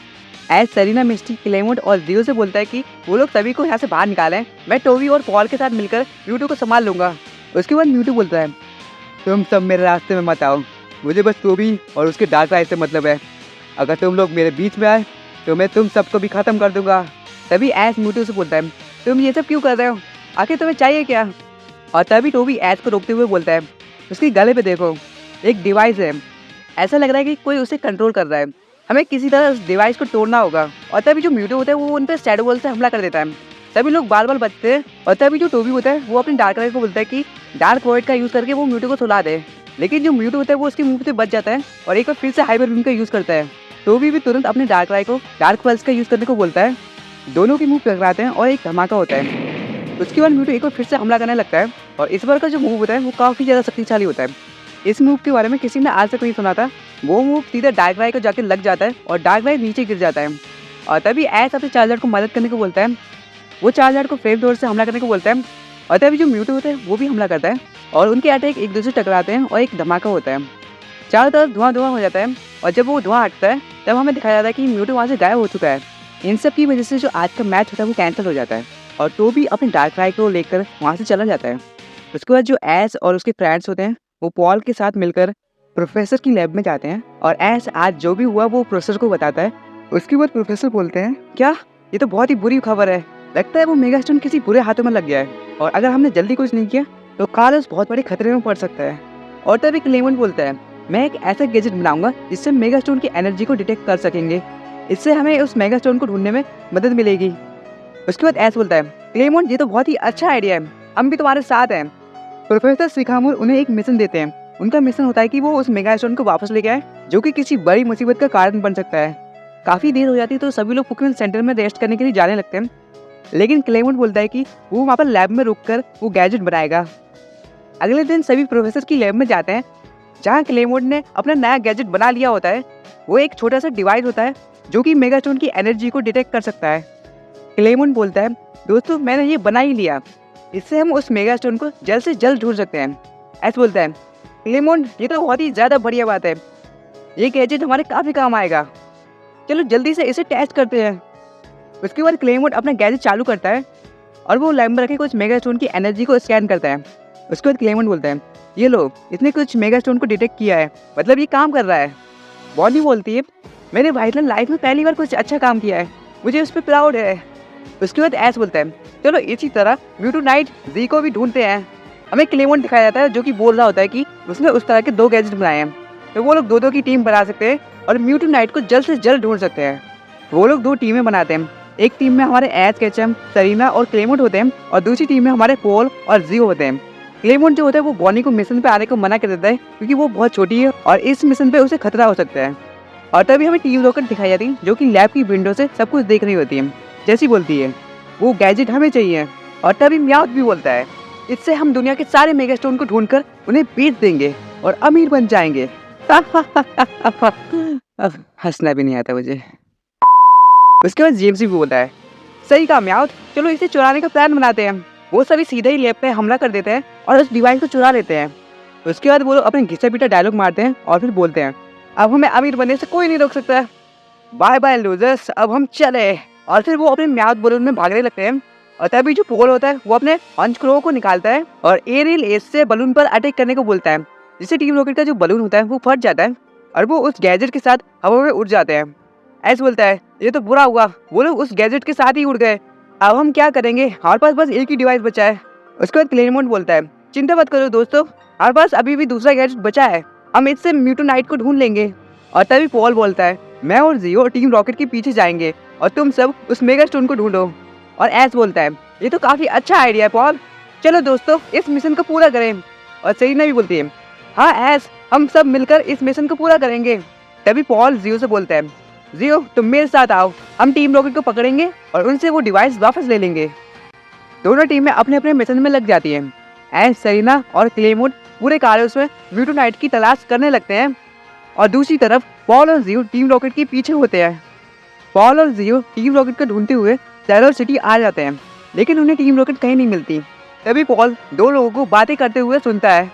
ऐश सेरिना, मिस्टी, क्लेमोट और जियो से बोलता है कि वो लोग सभी को यहाँ से बाहर निकालें, मैं टोबी और पॉल के साथ मिलकर म्यूटू को संभाल लूंगा। उसके बाद म्यूटू बोलता है तुम सब मेरे रास्ते में मत आओ, मुझे बस टोबी और उसके डार्कराई से मतलब है। अगर तुम लोग मेरे बीच में आए तो मैं तुम सबको भी खत्म कर दूंगा। तभी ऐश म्यूटू से बोलता है तुम ये सब क्यों कर रहे हो, आखिर तुम्हें चाहिए क्या? और तभी टोबी ऐश को रोकते हुए बोलता है उसके गले पे देखो, एक डिवाइस है, ऐसा लग रहा है कि कोई उसे कंट्रोल कर रहा है, हमें किसी तरह उस डिवाइस को तोड़ना होगा। और तभी जो म्यूटू होता है वो उन पर शैडो बॉल से हमला कर देता है। सभी लोग बाल बाल बचते हैं और तभी जो टोबी होता है वो अपने डार्कराई को बोलता है कि डार्क वॉइड का यूज़ करके वो म्यूटू को सुला दे। लेकिन जो म्यूटू होता है वो उसके मुंह से बच जाता है और एक बार फिर से हाइपर बीम का यूज़ करता है। टोबी भी तुरंत अपने डार्कराई को डार्क पल्स का यूज़ करने को बोलता है। दोनों के मुंह टकराते हैं और एक धमाका होता है। उसके बाद म्यूटू एक बार फिर से हमला करने लगता है और इस बार का जो मूव होता है वो काफ़ी ज़्यादा शक्तिशाली होता है। इस मूव के बारे में किसी ने आज तक नहीं सुना था। वो मूव सीधा डार्कराई को जाके लग जाता है और डार्कराई नीचे गिर जाता है। और तभी ऐश अपने चार्जर को मदद करने को बोलता है, वो चार्जर को फ्लेम थ्रोअर से हमला करने को बोलता है। और तभी जो म्यूटू होता है वो भी हमला करता है और उनके अटैक एक दूसरे से टकराते हैं और एक धमाका होता है। चारों तरफ धुआं धुआं हो जाता है और जब वो धुआं हटता है तब हमें दिखाया जाता है कि म्यूटू वहाँ से गायब हो चुका है। इन सब की वजह से जो आज का मैच होता है वो कैंसिल हो जाता है और टोबी अपने डार्कराई को लेकर वहाँ से चला जाता है। उसके बाद जो ऐश और उसके फ्रेंड्स होते हैं वो पॉल के साथ मिलकर प्रोफेसर की लैब में जाते हैं और ऐश आज जो भी हुआ वो प्रोफेसर को बताता है। उसके बाद प्रोफेसर बोलते हैं क्या, ये तो बहुत ही बुरी खबर है, लगता है वो मेगास्टोन किसी बुरे हाथों में लग गया है और अगर हमने जल्दी कुछ नहीं किया तो कार्लोस बहुत बड़े खतरे में पड़ सकता है। और तभी क्लेमेंट बोलता है मैं एक ऐसा गैजेट बनाऊंगा जिससे मेगास्टोन की एनर्जी को डिटेक्ट कर सकेंगे, इससे हमें उस मेगास्टोन को ढूंढने में मदद मिलेगी। उसके बाद ऐश बोलता है क्लेमेंट ये तो बहुत ही अच्छा आइडिया है, हम भी तुम्हारे साथ हैं। प्रोफेसर सिखामुर उन्हें एक मिशन देते हैं। उनका मिशन होता है कि वो उस मेगास्टोन को वापस लेके आए जो कि किसी बड़ी मुसीबत का कारण बन सकता है। काफ़ी देर हो जाती है तो सभी लोग पोकेमॉन सेंटर में रेस्ट करने के लिए जाने लगते हैं। लेकिन क्लेमेंट बोलता है कि वो वहाँ पर लैब में रुककर वो गैजेट बनाएगा। अगले दिन सभी प्रोफेसर की लैब में जाते हैं जहाँ क्लेमेंट ने अपना नया गैजेट बना लिया होता है। वो एक छोटा सा डिवाइस होता है जो कि मेगास्टोन की एनर्जी को डिटेक्ट कर सकता है। क्लेमेंट बोलता है दोस्तों मैंने ये बना ही लिया, इससे हम उस मेगास्टोन को जल्द से जल्द ढूंढ सकते हैं। ऐसा बोलता है क्लेमेंट ये तो बहुत ही ज़्यादा बढ़िया बात है, ये गैजेट हमारे काफ़ी काम आएगा, चलो जल्दी से इसे टेस्ट करते हैं। उसके बाद क्लेमेंट अपना गैजेट चालू करता है और वो लैब में रखे कुछ मेगास्टोन की एनर्जी को स्कैन करता है। उसके बाद क्लेमेंट बोलता है ये लो, इसने कुछ मेगास्टोन को डिटेक्ट किया है, मतलब ये काम कर रहा है। बॉनी बोलती है मेरे भाई ने लाइफ में पहली बार कुछ अच्छा काम किया है, मुझे उस पर प्राउड है। उसके बाद ऐश बोलता है चलो इसी तरह म्यूटू नाइट जी को भी ढूंढते हैं। हमें क्लेमेंट दिखाया जाता है जो कि बोल रहा होता है कि उसने उस तरह के 2 गैजेट बनाए हैं तो वो लोग 2-2 की टीम बना सकते हैं और म्यूटू नाइट को जल्द से जल्द ढूंढ सकते हैं। वो लोग 2 टीमें बनाते हैं, एक टीम में हमारे ऐश, केचम, सरीना और क्लेमेंट होते हैं और दूसरी टीम में हमारे पोल और जियो होते हैं। क्लेमेंट जो होता है वो बॉनी को मिशन पे आने को मना कर देता है क्योंकि वो बहुत छोटी है और इस मिशन पे उसे खतरा हो सकता है। और तभी हमें टीम रॉकेट दिखाई जाती है जो कि लैब की विंडो से सब कुछ देख रही होती है। जैसी बोलती है वो गैजेट हमें चाहिए। और तभी म्याउथ भी बोलता है इससे हम दुनिया के सारे मेगास्टोन को ढूंढकर उन्हें बेच देंगे और अमीर बन जाएंगे। अब हंसना भी नहीं आता मुझे। उसके बाद जेम्स भी बोलता है सही कहा म्याउथ, चलो इसे चुराने का प्लान बनाते हैं। वो सभी सीधे ही लैब पे हमला कर देते हैं और उस डिवाइस को चुरा लेते हैं। उसके बाद वो लोग अपने घिसा पीटा डायलॉग मारते हैं और फिर बोलते हैं अब हमें अमीर बनने से कोई नहीं रोक सकता, बाय बाय लूजर्स, अब हम चले। और फिर वो अपने म्याउथ बलून में भागने लगते हैं और तभी जो पोल होता है वो अपने पंच क्रो को निकालता है और एरियल एस से बलून पर अटैक करने को बोलता है, जिससे टीम रॉकेट का जो बलून होता है वो फट जाता है और वो उस गैजेट के साथ हवा में उड़ जाते हैं। एस बोलता है ये तो बुरा हुआ, वो लोग उस गैजेट के साथ ही उड़ गए, अब हम क्या करेंगे, हमारे पास बस एक ही डिवाइस बचा है। उसके बाद क्लेरमोंट बोलता है चिंता मत करो दोस्तों, हमारे पास अभी भी दूसरा गैजेट बचा है, हम इससे म्यूटोनाइट को ढूंढ लेंगे। और तभी पॉल बोलता है मैं और जियो टीम रॉकेट के पीछे जाएंगे और तुम सब उस मेगा स्टोन को ढूंढो। और एस बोलता है ये तो काफी अच्छा आइडिया है पॉल, चलो दोस्तों इस मिशन को पूरा करें। और सेलिना भी बोलती है हाँ एस, हम सब मिलकर इस मिशन को पूरा करेंगे। तभी पॉल जियो से बोलता है जियो तुम मेरे साथ आओ, हम टीम रॉकेट को पकड़ेंगे और उनसे वो डिवाइस वापस ले लेंगे। दोनों टीमें अपने अपने मिशन में लग जाती हैं। एस, सेलिना और क्लेरमोंट पूरे कार्यों में म्यूटोनाइट की तलाश करने लगते हैं और दूसरी तरफ पॉल और जियो टीम रॉकेट के पीछे होते हैं। पॉल और जियो टीम रॉकेट को ढूंढते हुए सैलर सिटी आ जाते हैं, लेकिन उन्हें टीम रॉकेट कहीं नहीं मिलती। तभी पॉल दो लोगों को बातें करते हुए सुनता है।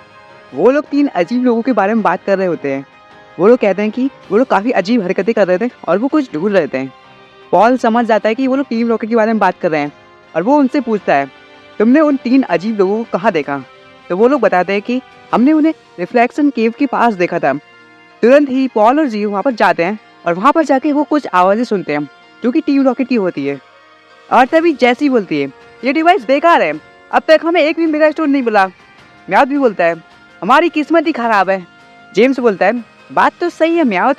वो लोग तीन अजीब लोगों के बारे में बात कर रहे होते हैं। वो लोग कहते हैं कि वो लोग काफ़ी अजीब हरकतें कर रहे थे और वो कुछ ढूंढ रहे थे। पॉल समझ जाता है कि वो लोग टीम रॉकेट के बारे में बात कर रहे हैं और वो उनसे पूछता है तुमने उन तीन अजीब लोगों को कहाँ देखा। तो वो लोग बताते हैं कि हमने उन्हें रिफ्लेक्शन केव के पास देखा था। तुरंत ही पॉल और जियो वहाँ पर जाते हैं और वहाँ पर जाके वो कुछ आवाज़ें सुनते हैं जो कि टीम रॉकेट की होती है। और तभी जैसी बोलती है ये डिवाइस बेकार है, अब तक हमें एक भी मेगा स्टोन नहीं मिला। म्याउथ भी बोलता है हमारी किस्मत ही खराब है। जेम्स बोलता है बात तो सही है म्याउथ,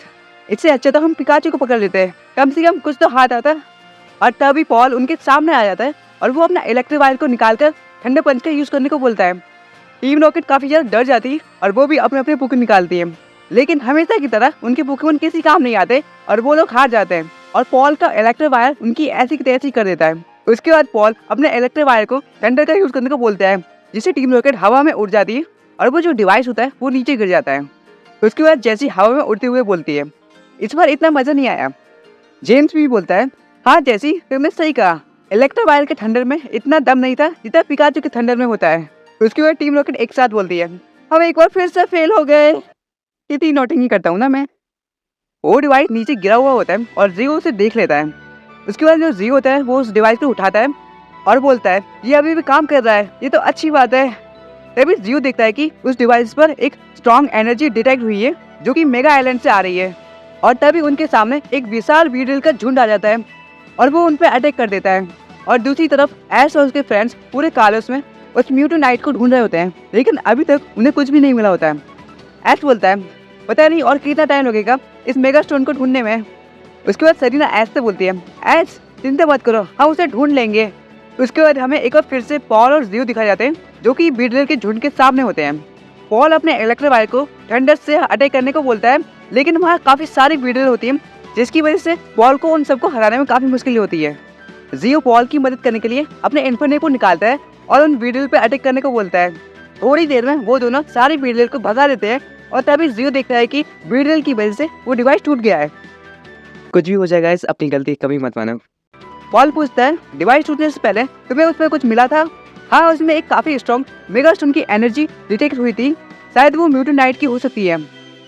इससे अच्छा तो हम पिकाचू को पकड़ लेते हैं, कम से कम कुछ तो हाथ आता। और तभी पॉल उनके सामने आ जाता है और वो अपना इलेक्ट्रिक वायर को निकालकर ठंडे पंच का यूज़ करने को बोलता है। टीम रॉकेट काफ़ी ज़्यादा डर जाती है और वो भी अपने अपने पोकेमॉन निकालती है, लेकिन हमेशा की तरह उनके पोकेमॉन किसी काम नहीं आते और वो लोग हार जाते हैं और पॉल का इलेक्ट्रिक वायर उनकी ऐसी की तैसी कर देता है। उसके बाद पॉल अपने इलेक्ट्रिक वायर को थंडर का यूज़ करने को बोलता है, जिससे टीम रॉकेट हवा में उड़ जाती है और वो जो डिवाइस होता है वो नीचे गिर जाता है। उसके बाद जैसी हवा में उड़ते हुए बोलती है इस बार इतना मज़ा नहीं आया। जेम्स भी बोलता है हाँ जैसी तुमने सही कहा, इलेक्ट्रिक वायर के थंडर में इतना दम नहीं था जितना पिकाचू के थंडर में होता है। उसके बाद टीम रॉकेट एक साथ बोलती है हम एक बार फिर से फेल हो गए। इतनी नोटिंग करता हूँ ना मैं। वो डिवाइस नीचे गिरा हुआ होता है और जियो उसे देख लेता है। उसके बाद जो जियो होता है वो उस डिवाइस को उठाता है और बोलता है ये अभी भी काम कर रहा है, ये तो अच्छी बात है। तभी जियो देखता है कि उस डिवाइस पर एक स्ट्रॉन्ग एनर्जी डिटेक्ट हुई है जो कि मेगा आइलैंड से आ रही है। और तभी उनके सामने एक विशाल बीडल का झुंड आ जाता है और वो उन पर अटैक कर देता है। और दूसरी तरफ एश और उसके फ्रेंड्स पूरे कालोस में उस म्यूटोनाइट को ढूंढ रहे होते हैं, लेकिन अभी तक उन्हें कुछ भी नहीं मिला होता है। एश बोलता है पता नहीं और कितना टाइम लगेगा इस मेगा स्टोन को ढूंढने में। उसके बाद सेलिना एश से बोलती है एश चिंता मत करो, हम उसे ढूंढ लेंगे। उसके बाद हमें एक बार फिर से पॉल और जियो दिखाए जाते हैं जो कि बीडल के झुंड के सामने होते हैं। पॉल अपने इलेक्ट्रिक वायर को थंडर से अटैक करने को बोलता है, लेकिन वहाँ काफ़ी सारी बीडल होती है जिसकी वजह से पॉल को उन सबको हराने में काफ़ी मुश्किल होती है। जियो पॉल की मदद करने के लिए अपने इन्फर्नेट को निकालता है और उन बीडल पे अटैक करने को बोलता है। थोड़ी देर में वो दोनों सारी बीडल को भगा देते हैं और तभी जियो देखता है कि बीडल की वजह से वो डिवाइस टूट गया है। कुछ भी हो जाएगा, इस अपनी गलती कभी मत मानो। पॉल पूछता है डिवाइस टूटने से पहले तुम्हें उसमें कुछ मिला था। हाँ, उसमें एक काफ़ी स्ट्रॉन्ग मेगा स्टोन की एनर्जी डिटेक्ट हुई थी, शायद वो म्यूटोनाइट की हो सकती है।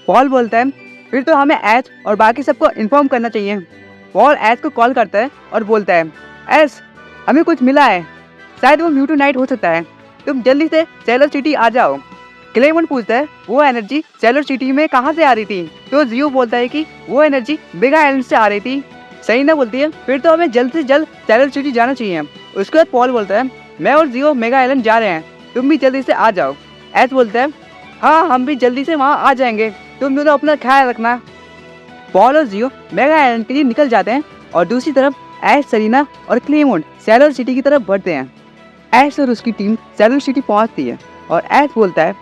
पॉल बोलता है फिर तो हमें ऐश और बाकी सबको इन्फॉर्म करना चाहिए। पॉल ऐश को कॉल करता है और बोलता है ऐश हमें कुछ मिला है, शायद वो म्यूटोनाइट हो सकता है, तुम जल्दी से सेलर सिटी आ जाओ। क्लेरमोंट पूछता है वो एनर्जी सेलर सिटी में कहाँ से आ रही थी। तो जियो बोलता है कि वो एनर्जी मेगा आइलैंड से आ रही थी। सेलिना बोलती है फिर तो हमें जल्द से जल्द सेलर सिटी जाना चाहिए। उसके बाद पॉल बोलता है मैं और जियो मेगा आइलैंड जा रहे हैं, तुम भी जल्दी से आ जाओ। ऐश बोलता है हाँ हम भी जल्दी से वहाँ आ जाएंगे, तुम दोनों अपना ख्याल रखना। पॉल और जियो मेगा आइलैंड के लिए निकल जाते हैं और दूसरी तरफ ऐश, सेलिना और क्लेरमोंट सेलर सिटी की तरफ बढ़ते हैं। ऐश और उसकी टीम सेलर सिटी पहुंचती है और ऐश बोलता है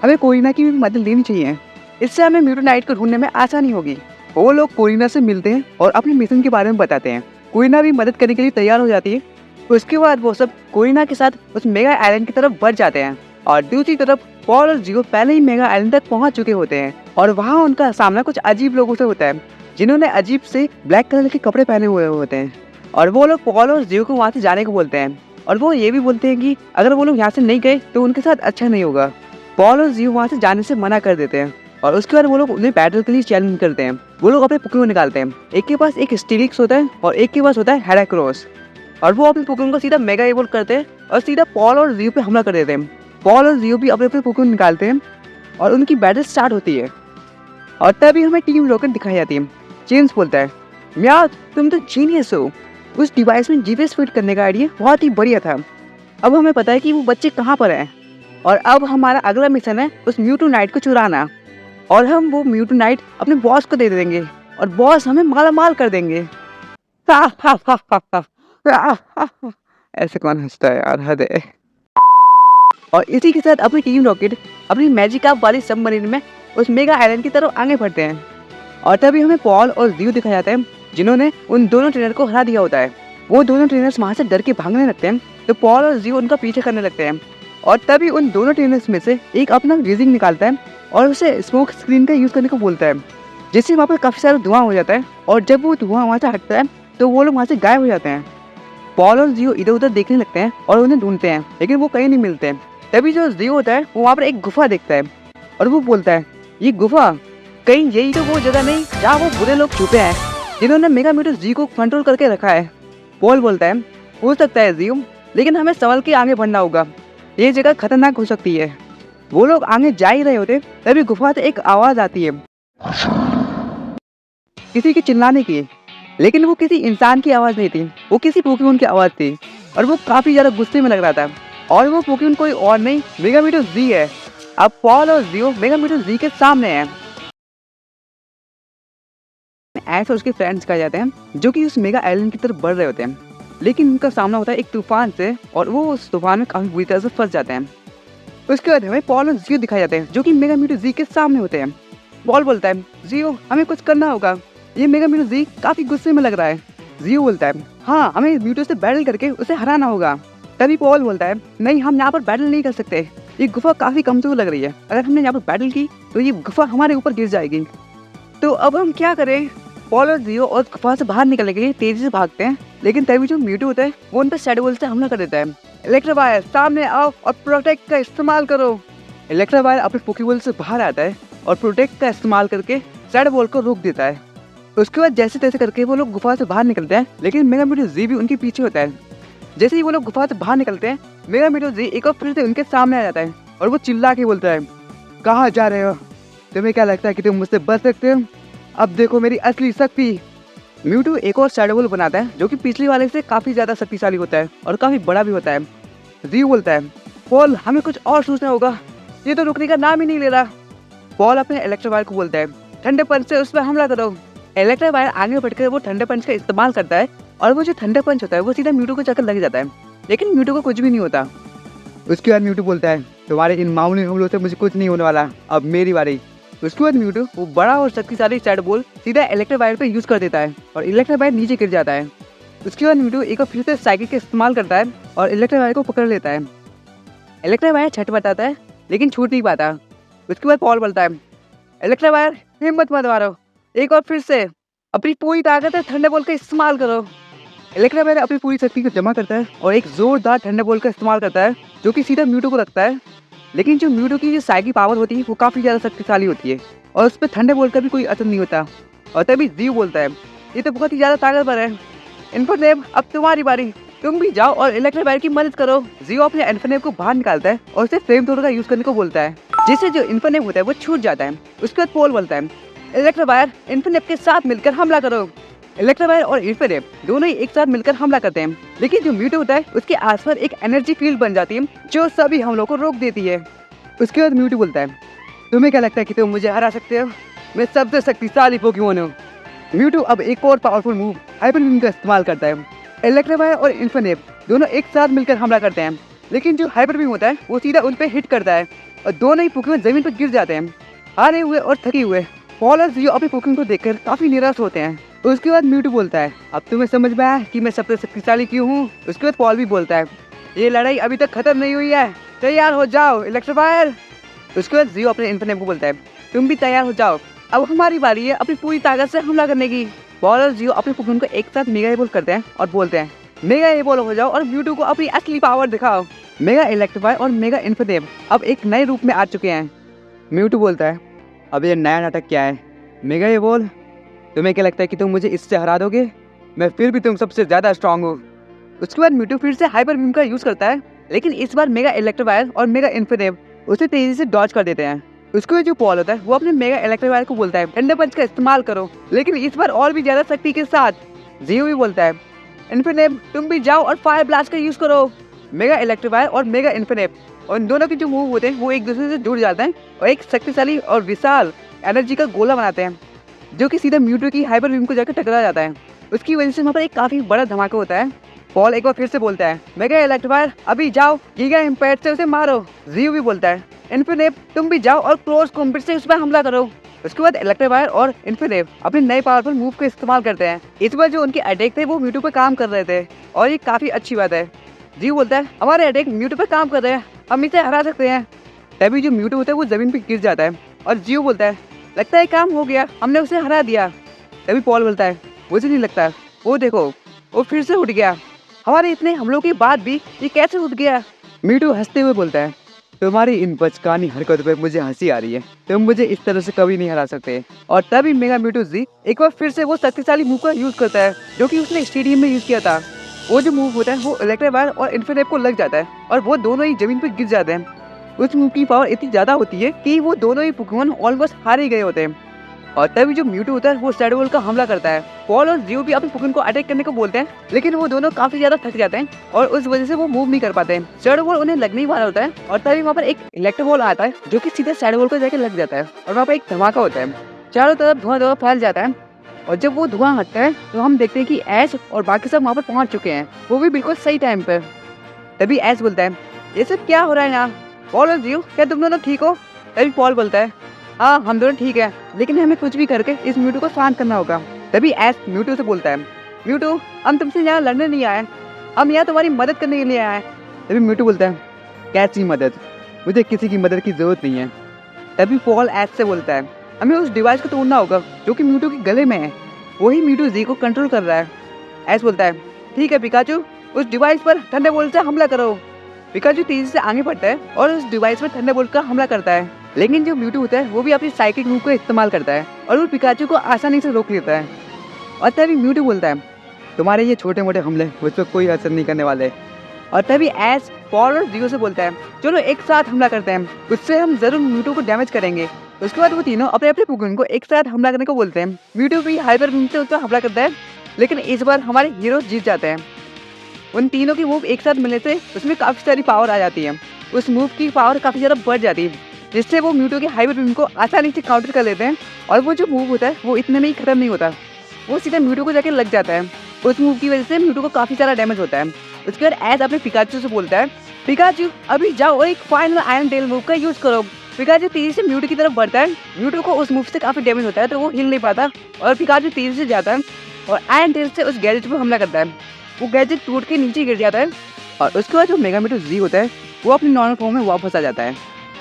हमें कोरिना की भी मदद लेनी चाहिए, इससे हमें म्यूटोनाइट को ढूंढने में आसानी होगी। वो लोग कोरिना से मिलते हैं और अपने मिशन के बारे में बताते हैं। कोरिना भी मदद करने के लिए तैयार हो जाती है। उसके बाद वो सब कोरिना के साथ उस मेगा आइलैंड की तरफ बढ़ जाते हैं और दूसरी तरफ पॉल और जियो पहले ही मेगा आइलैंड तक पहुंच चुके होते हैं और वहाँ उनका सामना कुछ अजीब लोगों से होता है जिन्होंने अजीब से ब्लैक कलर के कपड़े पहने हुए होते हैं। और वो लोग पॉल और जियो को वहाँ से जाने को बोलते हैं और वो ये भी बोलते हैं कि अगर वो लोग यहाँ से नहीं गए तो उनके साथ अच्छा नहीं होगा। पॉल और जियो वहाँ से जाने से मना कर देते हैं और उसके बाद वो लोग उन्हें बैटल के लिए चैलेंज करते हैं। वो लोग अपने पोकेमॉन निकालते हैं, एक के पास एक स्टीलिक्स होता है और एक के पास होता है हेराक्रोस, और वो अपने पोकेमॉन को सीधा मेगा इवोल्व करते हैं और सीधा पॉल और जियो पे हमला कर देते हैं। पॉल और जियो भी अपने अपने पोकेमॉन निकालते हैं और उनकी बैटल स्टार्ट होती है। और तभी हमें टीम रॉकेट दिखाई जाती है। जेम्स बोलता है, यार तुम तो जीनियस हो, उस डिवाइस में जीपीएस फिट करने का आइडिया बहुत ही बढ़िया था। अब हमें पता है कि वो बच्चे कहाँ पर हैं और अब हमारा अगला मिशन है उस म्यूटू नाइट को चुराना और हम वो म्यूटू नाइट अपने बॉस को दे देंगे और बॉस हमें माला माल कर देंगे। ऐसे कौन हंसता है यार, हद है। और इसी के साथ अपनी टीम रॉकेट अपनी मैजिक आप वाली सबमरीन में उस मेगा आइलैंड की तरफ आगे बढ़ते हैं और तभी हमें पॉल और जियो दिखाया जाता है जिन्होंने उन दोनों ट्रेनर को हरा दिया होता है। वो दोनों ट्रेनर्स वहाँ से डर के भागने लगते हैं तो पॉल और जियो उनका पीछे करने लगते हैं और तभी उन दोनों ट्रेनर्स में से एक अपना रीजिंग निकालता है और उसे स्मोक स्क्रीन का यूज़ करने को बोलता है, जिससे वहाँ पर काफ़ी सारा धुआं हो जाता है और जब वो धुआं वहाँ से हटता है तो वो लोग वहाँ से गायब हो जाते हैं। पॉल और जियो इधर उधर देखने लगते हैं और उन्हें ढूंढते हैं लेकिन वो कहीं नहीं मिलते। तभी जो जियो होता है वो वहाँ पर एक गुफा देखता है और वो बोलता है, ये गुफा कहीं यही तो वो जगह नहीं जहाँ वो बुरे लोग छुपे हैं जिन्होंने मेगा म्यूटू जी को कंट्रोल करके रखा है। पॉल बोलता है, हो सकता है जियो, लेकिन हमें संभल के आगे बढ़ना होगा, ये जगह खतरनाक हो सकती है। वो लोग आगे जा ही रहे होते तभी गुफा से एक आवाज आती है किसी के चिल्लाने की, लेकिन वो किसी इंसान की आवाज नहीं थी, वो किसी पोकेमोन की आवाज थी और वो काफी ज्यादा गुस्से में लग रहा था और वो पोकेमोन कोई और नहीं मेगा म्यूटू जी है। अब पॉल और जियो मेगा म्यूटू जी के सामने हैं। ऐसे उसके फ्रेंड्स कहा जाते हैं जो कि उस मेगा आइलैंड की तरफ बढ़ रहे होते हैं, लेकिन उनका सामना होता है एक तूफान से और वो उस तूफान में काफी बुरी तरह से फंस जाते हैं। उसके बाद हमें पॉल और जियो दिखाए जाते हैं जो कि मेगा म्यूटू जी के सामने होते हैं। पॉल बोलता है, जियो हमें कुछ करना होगा, ये मेगा म्यूटू जी काफी गुस्से में लग रहा है। जियो बोलता है, हाँ हमें म्यूटू से बैटल करके उसे हराना होगा। तभी पॉल बोलता है, नहीं हम यहाँ पर बैटल नहीं कर सकते, ये गुफा काफी कमजोर लग रही है, अगर हमने यहाँ पर बैटल की तो ये गुफा हमारे ऊपर गिर जाएगी। तो अब हम क्या करें? पॉल और जियो और गुफा से बाहर निकलने के लिए तेजी से भागते हैं, लेकिन तभी जो म्यूटू होता है वो उन पर शैडो से हमला कर देता है। इलेक्ट्रोवायर सामने आओ और प्रोटेक्ट का इस्तेमाल करो। इलेक्ट्रोवायर अपने पोकेबॉल से बाहर आता है और प्रोटेक्ट का इस्तेमाल करके शैडो बॉल को रोक देता है। उसके बाद जैसे तैसे करके वो लोग गुफा से बाहर निकलते हैं, लेकिन मेगा म्यूटू जी भी उनके पीछे होता है। जैसे ही वो लोग गुफा से बाहर निकलते हैं, मेगा म्यूटू जी एक बार फिर से उनके सामने आ जाता है और वो चिल्ला के बोलता है, कहाँ जा रहे हो? तुम्हें क्या लगता है कि तुम मुझसे बच सकते हो? अब देखो मेरी असली शक्ति। म्यूटू एक और शैडो बॉल बनाता है जो कि पिछले वाले से काफी ज्यादा शक्तिशाली होता है और काफी बड़ा भी होता है। जियो बोलता है, पॉल हमें कुछ और सोचना होगा, ये तो रुकने का नाम ही नहीं ले रहा। पॉल अपने इलेक्ट्रोवायर को बोलता है, ठंडे पंच से उस पर हमला करो। इलेक्ट्रोवायर आगे बढ़कर वो ठंडे पंच का इस्तेमाल करता है और वो जो ठंडे पंच होता है वो सीधा म्यूटू को चक्कर लग जाता है, लेकिन म्यूटू को कुछ भी नहीं होता। उसके बाद म्यूटू बोलता है, तुम्हारे इन मामूली हमलों से मुझे कुछ नहीं होने वाला, अब मेरी बारी। उसके बाद म्यूटू वो बड़ा और शक्तिशाली शैडो बॉल सीधा इलेक्ट्रोवायर पे यूज कर देता है और इलेक्ट्रोवायर नीचे गिर जाता है। उसके बाद म्यूटू एक बार फिर से साइकिल का इस्तेमाल करता है और इलेक्ट्रोवायर को पकड़ लेता है। इलेक्ट्रोवायर छटपटाता है लेकिन छूट नहीं पाता। उसके बाद पॉल बोलता है, इलेक्ट्रोवायर हिम्मत मत मारो, एक बार फिर से अपनी पूरी ताकत है ठंडे बॉल का इस्तेमाल करो। इलेक्ट्रोवायर अपनी पूरी शक्ति को जमा करता है और एक जोरदार ठंडे बॉल का इस्तेमाल करता है जो कि सीधा म्यूटू को लगता है, लेकिन जो म्यूटू की जो साइकिल पावर होती है वो काफी ज्यादा शक्तिशाली होती है और उस पर ठंडे बॉल का भी कोई असर नहीं होता। और तभी जियो बोलता है, ये तो बहुत ही ज्यादा ताकतवर है, इन्फोनेम अब तुम्हारी बारी, तुम भी जाओ और इलेक्ट्रोवायर की मदद करो। जियो अपने इन्फोनेम को बाहर निकालता है और उसे फ्लेम थ्रोवर का यूज करने को बोलता है, जिससे जो इन्फोनेम होता है वो छूट जाता है। उसके बाद पॉल बोलता है, इलेक्ट्रोवायर इन्फोनेम के साथ मिलकर हमला करो। इलेक्ट्रोवायर और इन्फोनेम दोनों ही एक साथ मिलकर हमला करते हैं, लेकिन जो म्यूटू होता है उसके आसपास एक एनर्जी फील्ड बन जाती है जो सभी हमलों को रोक देती है। उसके बाद म्यूटू बोलता है, तुम्हें क्या लगता है कि तुम मुझे हरा सकते हो? मैं सबसे शक्तिशाली पोकेमोन हूँ। म्यूटू अब एक और पावरफुल मूव हाइपर बीम का इस्तेमाल करता है। इलेक्ट्रोवायर और इन्फोनेम दोनों एक साथ मिलकर हमला करते हैं, लेकिन जो हाइपर बीम होता है वो सीधा उन पर हिट करता है और दोनों ही पोकेमोन जमीन पर गिर जाते हैं, हारे हुए और थके हुए। पॉल और जियो अपने पोकेमोन को देखकर काफी निराश होते हैं। उसके बाद म्यूटू बोलता है, अब तुम्हें समझ में आया कि मैं सबसे शक्तिशाली क्यों हूँ? उसके बाद पॉल भी बोलता है, ये लड़ाई अभी तक खत्म नहीं हुई है, तैयार हो जाओ इलेक्ट्रोवायर। उसके बाद जियो अपने इन्फोनेम को बोलता है, तुम भी तैयार हो जाओ, अब हमारी बारी है अपनी पूरी ताकत से हमला करने की। पॉल और जियो अपने पोकेमोन को एक साथ मेगा इवॉल्व करते हैं और बोलते हैं, मेगा इवॉल्व हो जाओ और म्यूटू को अपनी असली पावर दिखाओ। मेगा इलेक्ट्रोवायर और मेगा इन्फोनेम अब एक नए रूप में आ चुके हैं। म्यूटू बोलता है, अब ये नया नाटक क्या है? मेगा इवॉल्व, तुम्हें क्या लगता है कि तुम मुझे इससे हरा दोगे? मैं फिर भी तुम सबसे ज्यादा स्ट्रांग हूँ। उसके बाद म्यूटू फिर से हाइपर बीम का यूज करता है, लेकिन इस बार मेगा इलेक्ट्रोवायर और मेगा इन्फोनेम उसे तेजी से डॉज कर देते हैं उसके बाद जो पॉल होता है वो अपने मेगा इलेक्ट्रिक को बोलता है ठंडे पंच का इस्तेमाल करो, लेकिन इस बार और भी ज्यादा शक्ति के साथ। जियो भी बोलता है इन्फिनेप तुम भी जाओ और फायर ब्लास्ट का यूज करो। मेगा इलेक्ट्रिफायर और मेगा इन्फिनेप और इन दोनों के जो मूव होते हैं वो एक दूसरे से जुड़ जाते हैं और एक शक्तिशाली और विशाल एनर्जी का गोला बनाते हैं, जो कि सीधा म्यूटो की हाइपर बीम को जाकर टकरा जाता है। उसकी वजह से वहाँ पर एक काफी बड़ा धमाका होता है। पॉल एक बार फिर से बोलता है मेगा इलेक्ट्रिफायर अभी जाओ गीगा इम्पैक्ट से उसे मारो। जियो भी बोलता है इन्फिनेप तुम भी जाओ और क्लोज कॉम्बैट से उस पर हमला करो। उसके बाद इलेक्ट्रिफायर और इन्फिनेप अपने नए पावरफुल मूव का इस्तेमाल करते हैं। इस बार जो उनके अटैक थे वो म्यूटो पर काम कर रहे थे और ये काफी अच्छी बात है। जियो बोलता है हमारे अटैक म्यूटो पर काम कर रहे हैं, हम इसे हरा सकते हैं। तभी जो म्यूटो होता है वो जमीन पे गिर जाता है और जियो बोलता है लगता है काम हो गया, हमने उसे हरा दिया। तभी पॉल बोलता है मुझे नहीं लगता, वो देखो वो फिर से उठ गया, हमारे इतने हमलों के बाद भी ये कैसे उठ गया। म्यूटो हंसते हुए बोलता है तुम्हारी इन बचकानी हरकतों पे मुझे हंसी आ रही है, तुम मुझे इस तरह से कभी नहीं हरा सकते। और तभी मेगा म्यूटो जी एक बार फिर से वो शक्तिशाली मूव का यूज करता है जो कि उसने स्टेडियम में यूज किया था। वो जो मूव होता है वो इलेक्ट्रिफायर और इन्फिनेप को लग जाता है और वो दोनों ही जमीन पर गिर जाते हैं। उस मूव की पावर इतनी ज्यादा होती है कि वो दोनों ही पोकेमॉन ऑलमोस्ट हार ही गए होते हैं। और तभी जो म्यूटो होता है वो शैडो वॉल का हमला करता है। पॉल और जियो भी अपने पोकेमॉन को अटैक करने को बोलते हैं, लेकिन वो दोनों काफी ज्यादा थक जाते हैं और उस वजह से वो मूव नहीं कर पाते। शैडो वॉल उन्हें लगने ही वाला होता है और तभी वहाँ पर एक इलेक्ट्रो बॉल आता है जो कि सीधे शैडो वॉल को जाके लग जाता है और वहाँ पर एक धमाका होता है। चारों तरफ धुआं फैल जाता है और जब वो धुआं हटता है तो हम देखते हैं कि ऐश और बाकी सब वहाँ पर पहुँच चुके हैं, वो भी बिल्कुल सही टाइम पर। तभी ऐश बोलता है ये सब क्या हो रहा है यहाँ, पॉल और जियो क्या तुम दोनों ठीक हो। तभी पॉल बोलता है हाँ हम दोनों ठीक है, लेकिन हमें कुछ भी करके इस म्यूटो को शांत करना होगा। तभी ऐश म्यूटो से बोलता है म्यूटो हम तुमसे यहाँ लड़ने नहीं आए, हम यहाँ तुम्हारी मदद करने के लिए आए हैं। तभी म्यूटो बोलता है कैसी मदद, मुझे किसी की मदद की जरूरत नहीं है। तभी पॉल ऐश से बोलता है हमें उस डिवाइस को तोड़ना होगा जो कि म्यूटो के गले में है, वही म्यूटो जी को कंट्रोल कर रहा है। ऐश बोलता है ठीक है पिकाचू, उस डिवाइस पर ठंडे बोल्ट से हमला करो। पिकाचू तेजी से आगे बढ़ता है और उस डिवाइस पर ठंडे बोल्ट का हमला करता है, लेकिन जो म्यूटो होता है वो भी अपनी साइकिक मूव का इस्तेमाल करता है और वो पिकाचू को आसानी से रोक लेता है। और तभी म्यूटो बोलता है तुम्हारे ये छोटे मोटे हमले मुझ पर कोई असर नहीं करने वाले। और तभी ऐश पॉल और जियो से बोलता है चलो एक साथ हमला करते हैं, उससे हम जरूर म्यूटो को डैमेज करेंगे। उसके बाद वो तीनों अपने अपने पोकेमॉन को एक साथ हमला करने को बोलते हैं। म्यूटो भी हाइपर बीम से उस पर हमला करता है, लेकिन इस बार हमारे हीरो जीत जाते हैं। उन तीनों की मूव एक साथ मिलने से उसमें काफ़ी सारी पावर आ जाती है। उस मूव की पावर काफ़ी ज़्यादा बढ़ जाती है, जिससे वो म्यूटो के हाइपर बीम को आसानी से काउंटर कर लेते हैं। और वो जो मूव होता है वो इतने में ही खत्म नहीं होता, वो सीधा म्यूटो को जाके लग जाता है। उस मूव की वजह से म्यूटो को काफ़ी सारा डैमेज होता है। उसके बाद ऐश अपने पिकाचू से बोलता है पिकाचू अभी जाओ और एक फाइनल आयरन टेल मूव का यूज़ करो। पिकाचू तेजी से म्यूटो की तरफ बढ़ता है। म्यूटो को उस मूव से काफ़ी डैमेज होता है तो वो हिल नहीं पाता और पिकाचू तेजी से जाता है और आयरन टेल से उस गैजेट पर हमला करता है। वो गैजेट टूट के नीचे गिर जाता है और उसके बाद जो मेगा म्यूटो जी होता है वो अपनी नॉर्मल फॉर्म में वापस आ जाता है।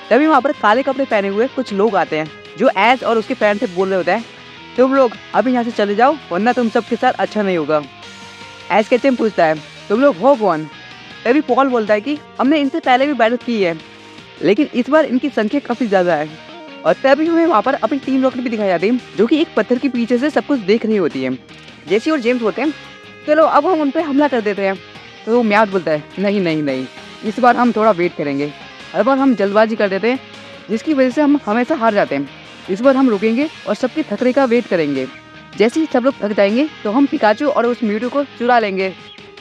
तभी वहाँ पर काले कपड़े पहने हुए कुछ लोग आते हैं जो ऐश और उसके फ्रेंड से बोल रहे होते हैं तुम लोग अभी यहाँ से चले जाओ वरना तुम सबके साथ अच्छा नहीं होगा। ऐश कहते पूछता है तुम लोग हो कौन। तभी पॉल बोलता है कि हमने इनसे पहले भी बैटल की है, लेकिन इस बार इनकी संख्या काफ़ी ज़्यादा है। और तभी हमें वहाँ पर अपनी टीम रॉकेट भी दिखाई जाती है जो कि एक पत्थर के पीछे से सब कुछ देख रही होती है। जेसी और जेम्स बोलते हैं चलो अब हम उन पर हमला कर देते हैं। तो वो म्याद बोलता है नहीं नहीं नहीं, इस बार हम थोड़ा वेट करेंगे। हर बार हम जल्दबाजी कर देते हैं जिसकी वजह से हम हमेशा हार जाते हैं। इस बार हम रुकेंगे और सबके थकने का वेट करेंगे। जैसे ही सब लोग थक जाएंगे तो हम पिकाचू और उस म्यूटो को चुरा लेंगे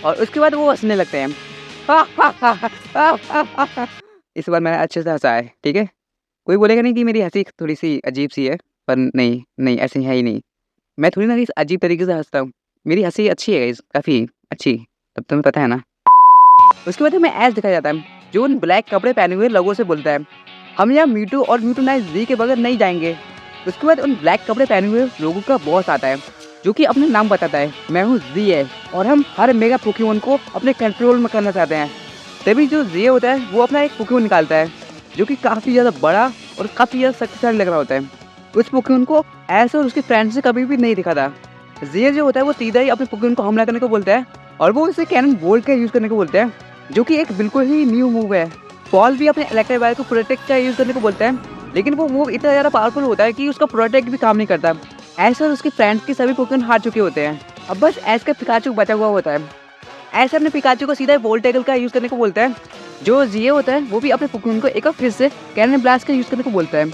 और उसके बाद वो हंसने लगते हैं। इस बार मैंने अच्छे से हंसा है, ठीक है। कोई बोलेगा नहीं कि मेरी हंसी थोड़ी सी अजीब सी है, पर नहीं नहीं ऐसी है ही नहीं। मैं थोड़ी ना इस अजीब तरीके से हंसता हूँ, मेरी हंसी अच्छी है गाइस, काफ़ी अच्छी, तब तुम्हें पता है ना। उसके बाद हमें ऐश दिखाया जाता है जो उन ब्लैक कपड़े पहने हुए लोगों से बोलता है हम यहाँ म्यूटो और म्यूटो नाइट जी के बगैर नहीं जाएंगे। उसके बाद उन ब्लैक कपड़े पहने हुए लोगों का बॉस आता है जो कि अपने नाम बताता है मैं हूँ जी है और हम हर मेगा पोकेमॉन को अपने कंट्रोल में करना चाहते हैं। तभी जो जी होता है वो अपना एक पोकेमॉन निकालता है जो कि काफ़ी ज़्यादा बड़ा और काफ़ी ज़्यादा शक्तिशाली लग रहा होता है। उस पोकेमॉन को ऐसे और उसके फ्रेंड से कभी भी नहीं दिखा था। जी जो होता है वो सीधा ही अपने पोकेमॉन को हमला करने को बोलता है और वो उसे कैनन बोल्ट का यूज़ करने को बोलता है जो कि एक बिल्कुल ही न्यू मूव है। पॉल भी अपने इलेक्ट्रिक वायर को प्रोटेक्ट का यूज़ करने को बोलता है, लेकिन वो मूव इतना ज़्यादा पावरफुल होता है कि उसका प्रोटेक्ट भी काम नहीं करता। ऐश और उसके फ्रेंड्स के सभी पोकेमॉन हार चुके होते हैं, अब बस ऐश का पिकाचू बचा हुआ होता है। ऐश अपने पिकाचू को सीधा वोल्ट टैकल का यूज़ करने को बोलता है। जो जियो होता है वो भी अपने पोकेमॉन को एक बार फिर से कैनन ब्लास्ट का यूज़ करने को बोलता है।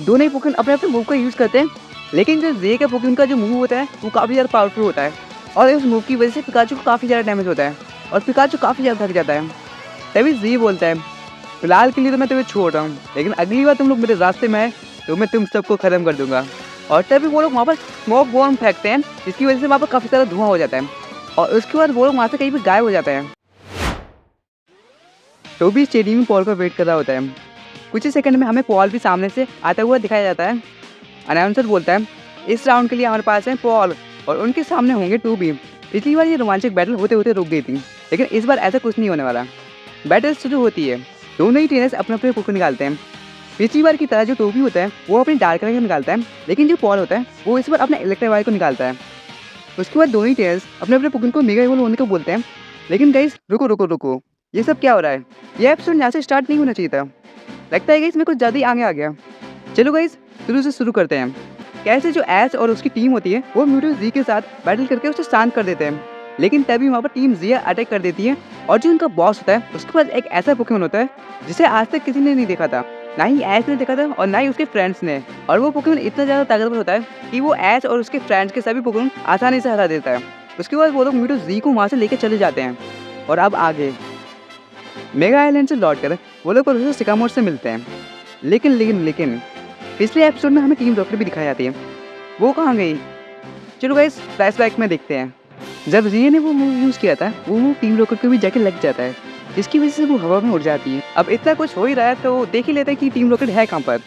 दोनों ही पोकेमॉन अपने अपने मूव का यूज़ करते हैं, लेकिन जो जे का पोकेमॉन का जो मूव होता है वो काफ़ी ज़्यादा पावरफुल होता है और इस मूव की वजह से पिकाचू को काफ़ी ज़्यादा डैमेज होता है और पिकाचू काफ़ी ज़्यादा थक जाता है। तभी जी बोलता है, फिलहाल के लिए तो मैं तुम्हें छोड़ रहा हूँ, लेकिन अगली बार तुम लोग मेरे रास्ते में आए तो मैं तुम सबको ख़त्म कर दूंगा। और तभी वो लोग वहाँ पर स्मोक बॉम्ब फेंकते हैं, जिसकी वजह से वहाँ पर काफ़ी सारा धुआं हो जाता है और उसके बाद वो लोग वहाँ से कहीं भी गायब हो जाते हैं। तो भी स्टेडियम में पॉल का वेट कर रहा होता है। कुछ ही सेकंड में हमें पॉल भी सामने से आता हुआ दिखाया जाता है। अनाउंसर बोलता है, इस राउंड के लिए हमारे पास है पॉल और उनके सामने होंगे टूबी। पिछली बार ये रोमांचक बैटल होते होते रुक गई थी, लेकिन इस बार ऐसा कुछ नहीं होने वाला। बैटल शुरू होती है, दोनों ही ट्रेनर्स अपने अपने पोकेमॉन निकालते हैं। पिछली बार की तरह जो टोबी होता है वो अपनी डार्क को निकालता है, लेकिन जो पॉल होता है वो इस बार अपने इलेक्ट्रोवाइल को निकालता है। उसके बाद दोनों ही ट्रेनर्स अपने अपने पोकेमॉन को मेगा इवॉल्व होने को बोलते हैं। लेकिन गाइस रुको रुको रुको, ये सब क्या हो रहा है? ये एपिसोड यहाँ से स्टार्ट नहीं होना चाहिए था। लगता है गाइस मैं कुछ ज़्यादा ही आगे आ गया। चलो गाइस शुरू से शुरू करते हैं। कैसे जो ऐश और उसकी टीम होती है वो म्यूटो जी के साथ बैटल करके उसे शांत कर देते हैं, लेकिन तभी वहाँ पर टीम जिया अटैक कर देती है और जो उनका बॉस होता है उसके पास एक ऐसा पोकेमॉन होता है जिसे आज तक किसी ने नहीं देखा था, ना ही ऐश ने देखा था और ना ही उसके फ्रेंड्स ने। और वो पोकेमॉन इतना ज़्यादा ताकतवर होता है कि वो ऐश और उसके फ्रेंड्स के सभी पोकेमॉन आसानी से हरा देता है। उसके बाद वो लोग म्यूटो जी को वहाँ से लेकर चले जाते हैं। और अब आगे मेगा आइलैंड से लौटकर वो लोग प्रोफेसर सिकामोर से मिलते हैं। लेकिन पिछले एपिसोड में हमें टीम रॉकेट भी दिखाई जाती है, वो कहाँ गई? चलो गाइस फ्लैशबैक में देखते हैं। जब जी ने वो मूव यूज़ किया था वो मूव टीम रॉकेट को भी जाके लग जाता है, जिसकी वजह से वो हवा में उड़ जाती है। अब इतना कुछ हो ही रहा है तो देख ही लेते हैं कि टीम रॉकेट है कहाँ पर।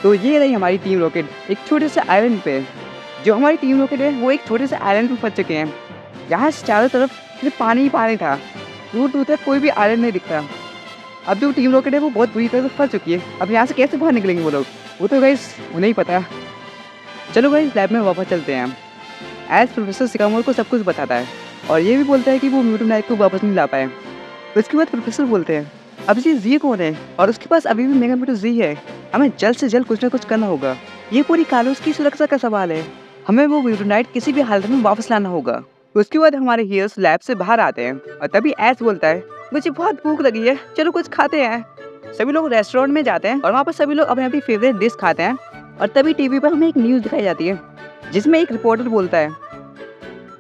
तो ये रही हमारी टीम रॉकेट एक छोटे से आइलैंड पे। जो हमारी टीम रॉकेट है वो एक छोटे से आइलैंड पे फंस चुके हैं। यहाँ से चारों तरफ सिर्फ पानी ही पानी था, दूर दूर तक कोई भी आइलैंड नहीं दिखता। अब जो टीम रॉकेट है वो बहुत बुरी तरह से फंस चुकी है। अब यहाँ से कैसे बाहर निकलेंगे वो लोग, वो तो गाइस उन्हें ही पता। चलो गाइस लैब में वापस चलते हैं। एज प्रोफेसर सिकामोर को सब कुछ बताता है और ये भी बोलता है कि वो म्यूटो नाइट को वापस नहीं ला पाए। उसके बाद प्रोफेसर बोलते हैं, अब ये जी कौन है और उसके पास अभी भी मेगा म्यूटो जी है, हमें जल्द से जल्द कुछ ना कुछ करना होगा। ये पूरी कालोस की सुरक्षा का सवाल है, हमें वो म्यूटो नाइट किसी भी हालत में वापस लाना होगा। उसके बाद हमारे हीरोज लैब से बाहर आते हैं और तभी एस बोलता है, मुझे बहुत भूख लगी है, चलो कुछ खाते हैं। सभी लोग रेस्टोरेंट में जाते हैं और वहाँ पर सभी लोग अपनी अपनी फेवरेट डिश खाते हैं। और तभी टीवी पर हमें एक न्यूज़ दिखाई जाती है जिसमें एक रिपोर्टर बोलता है,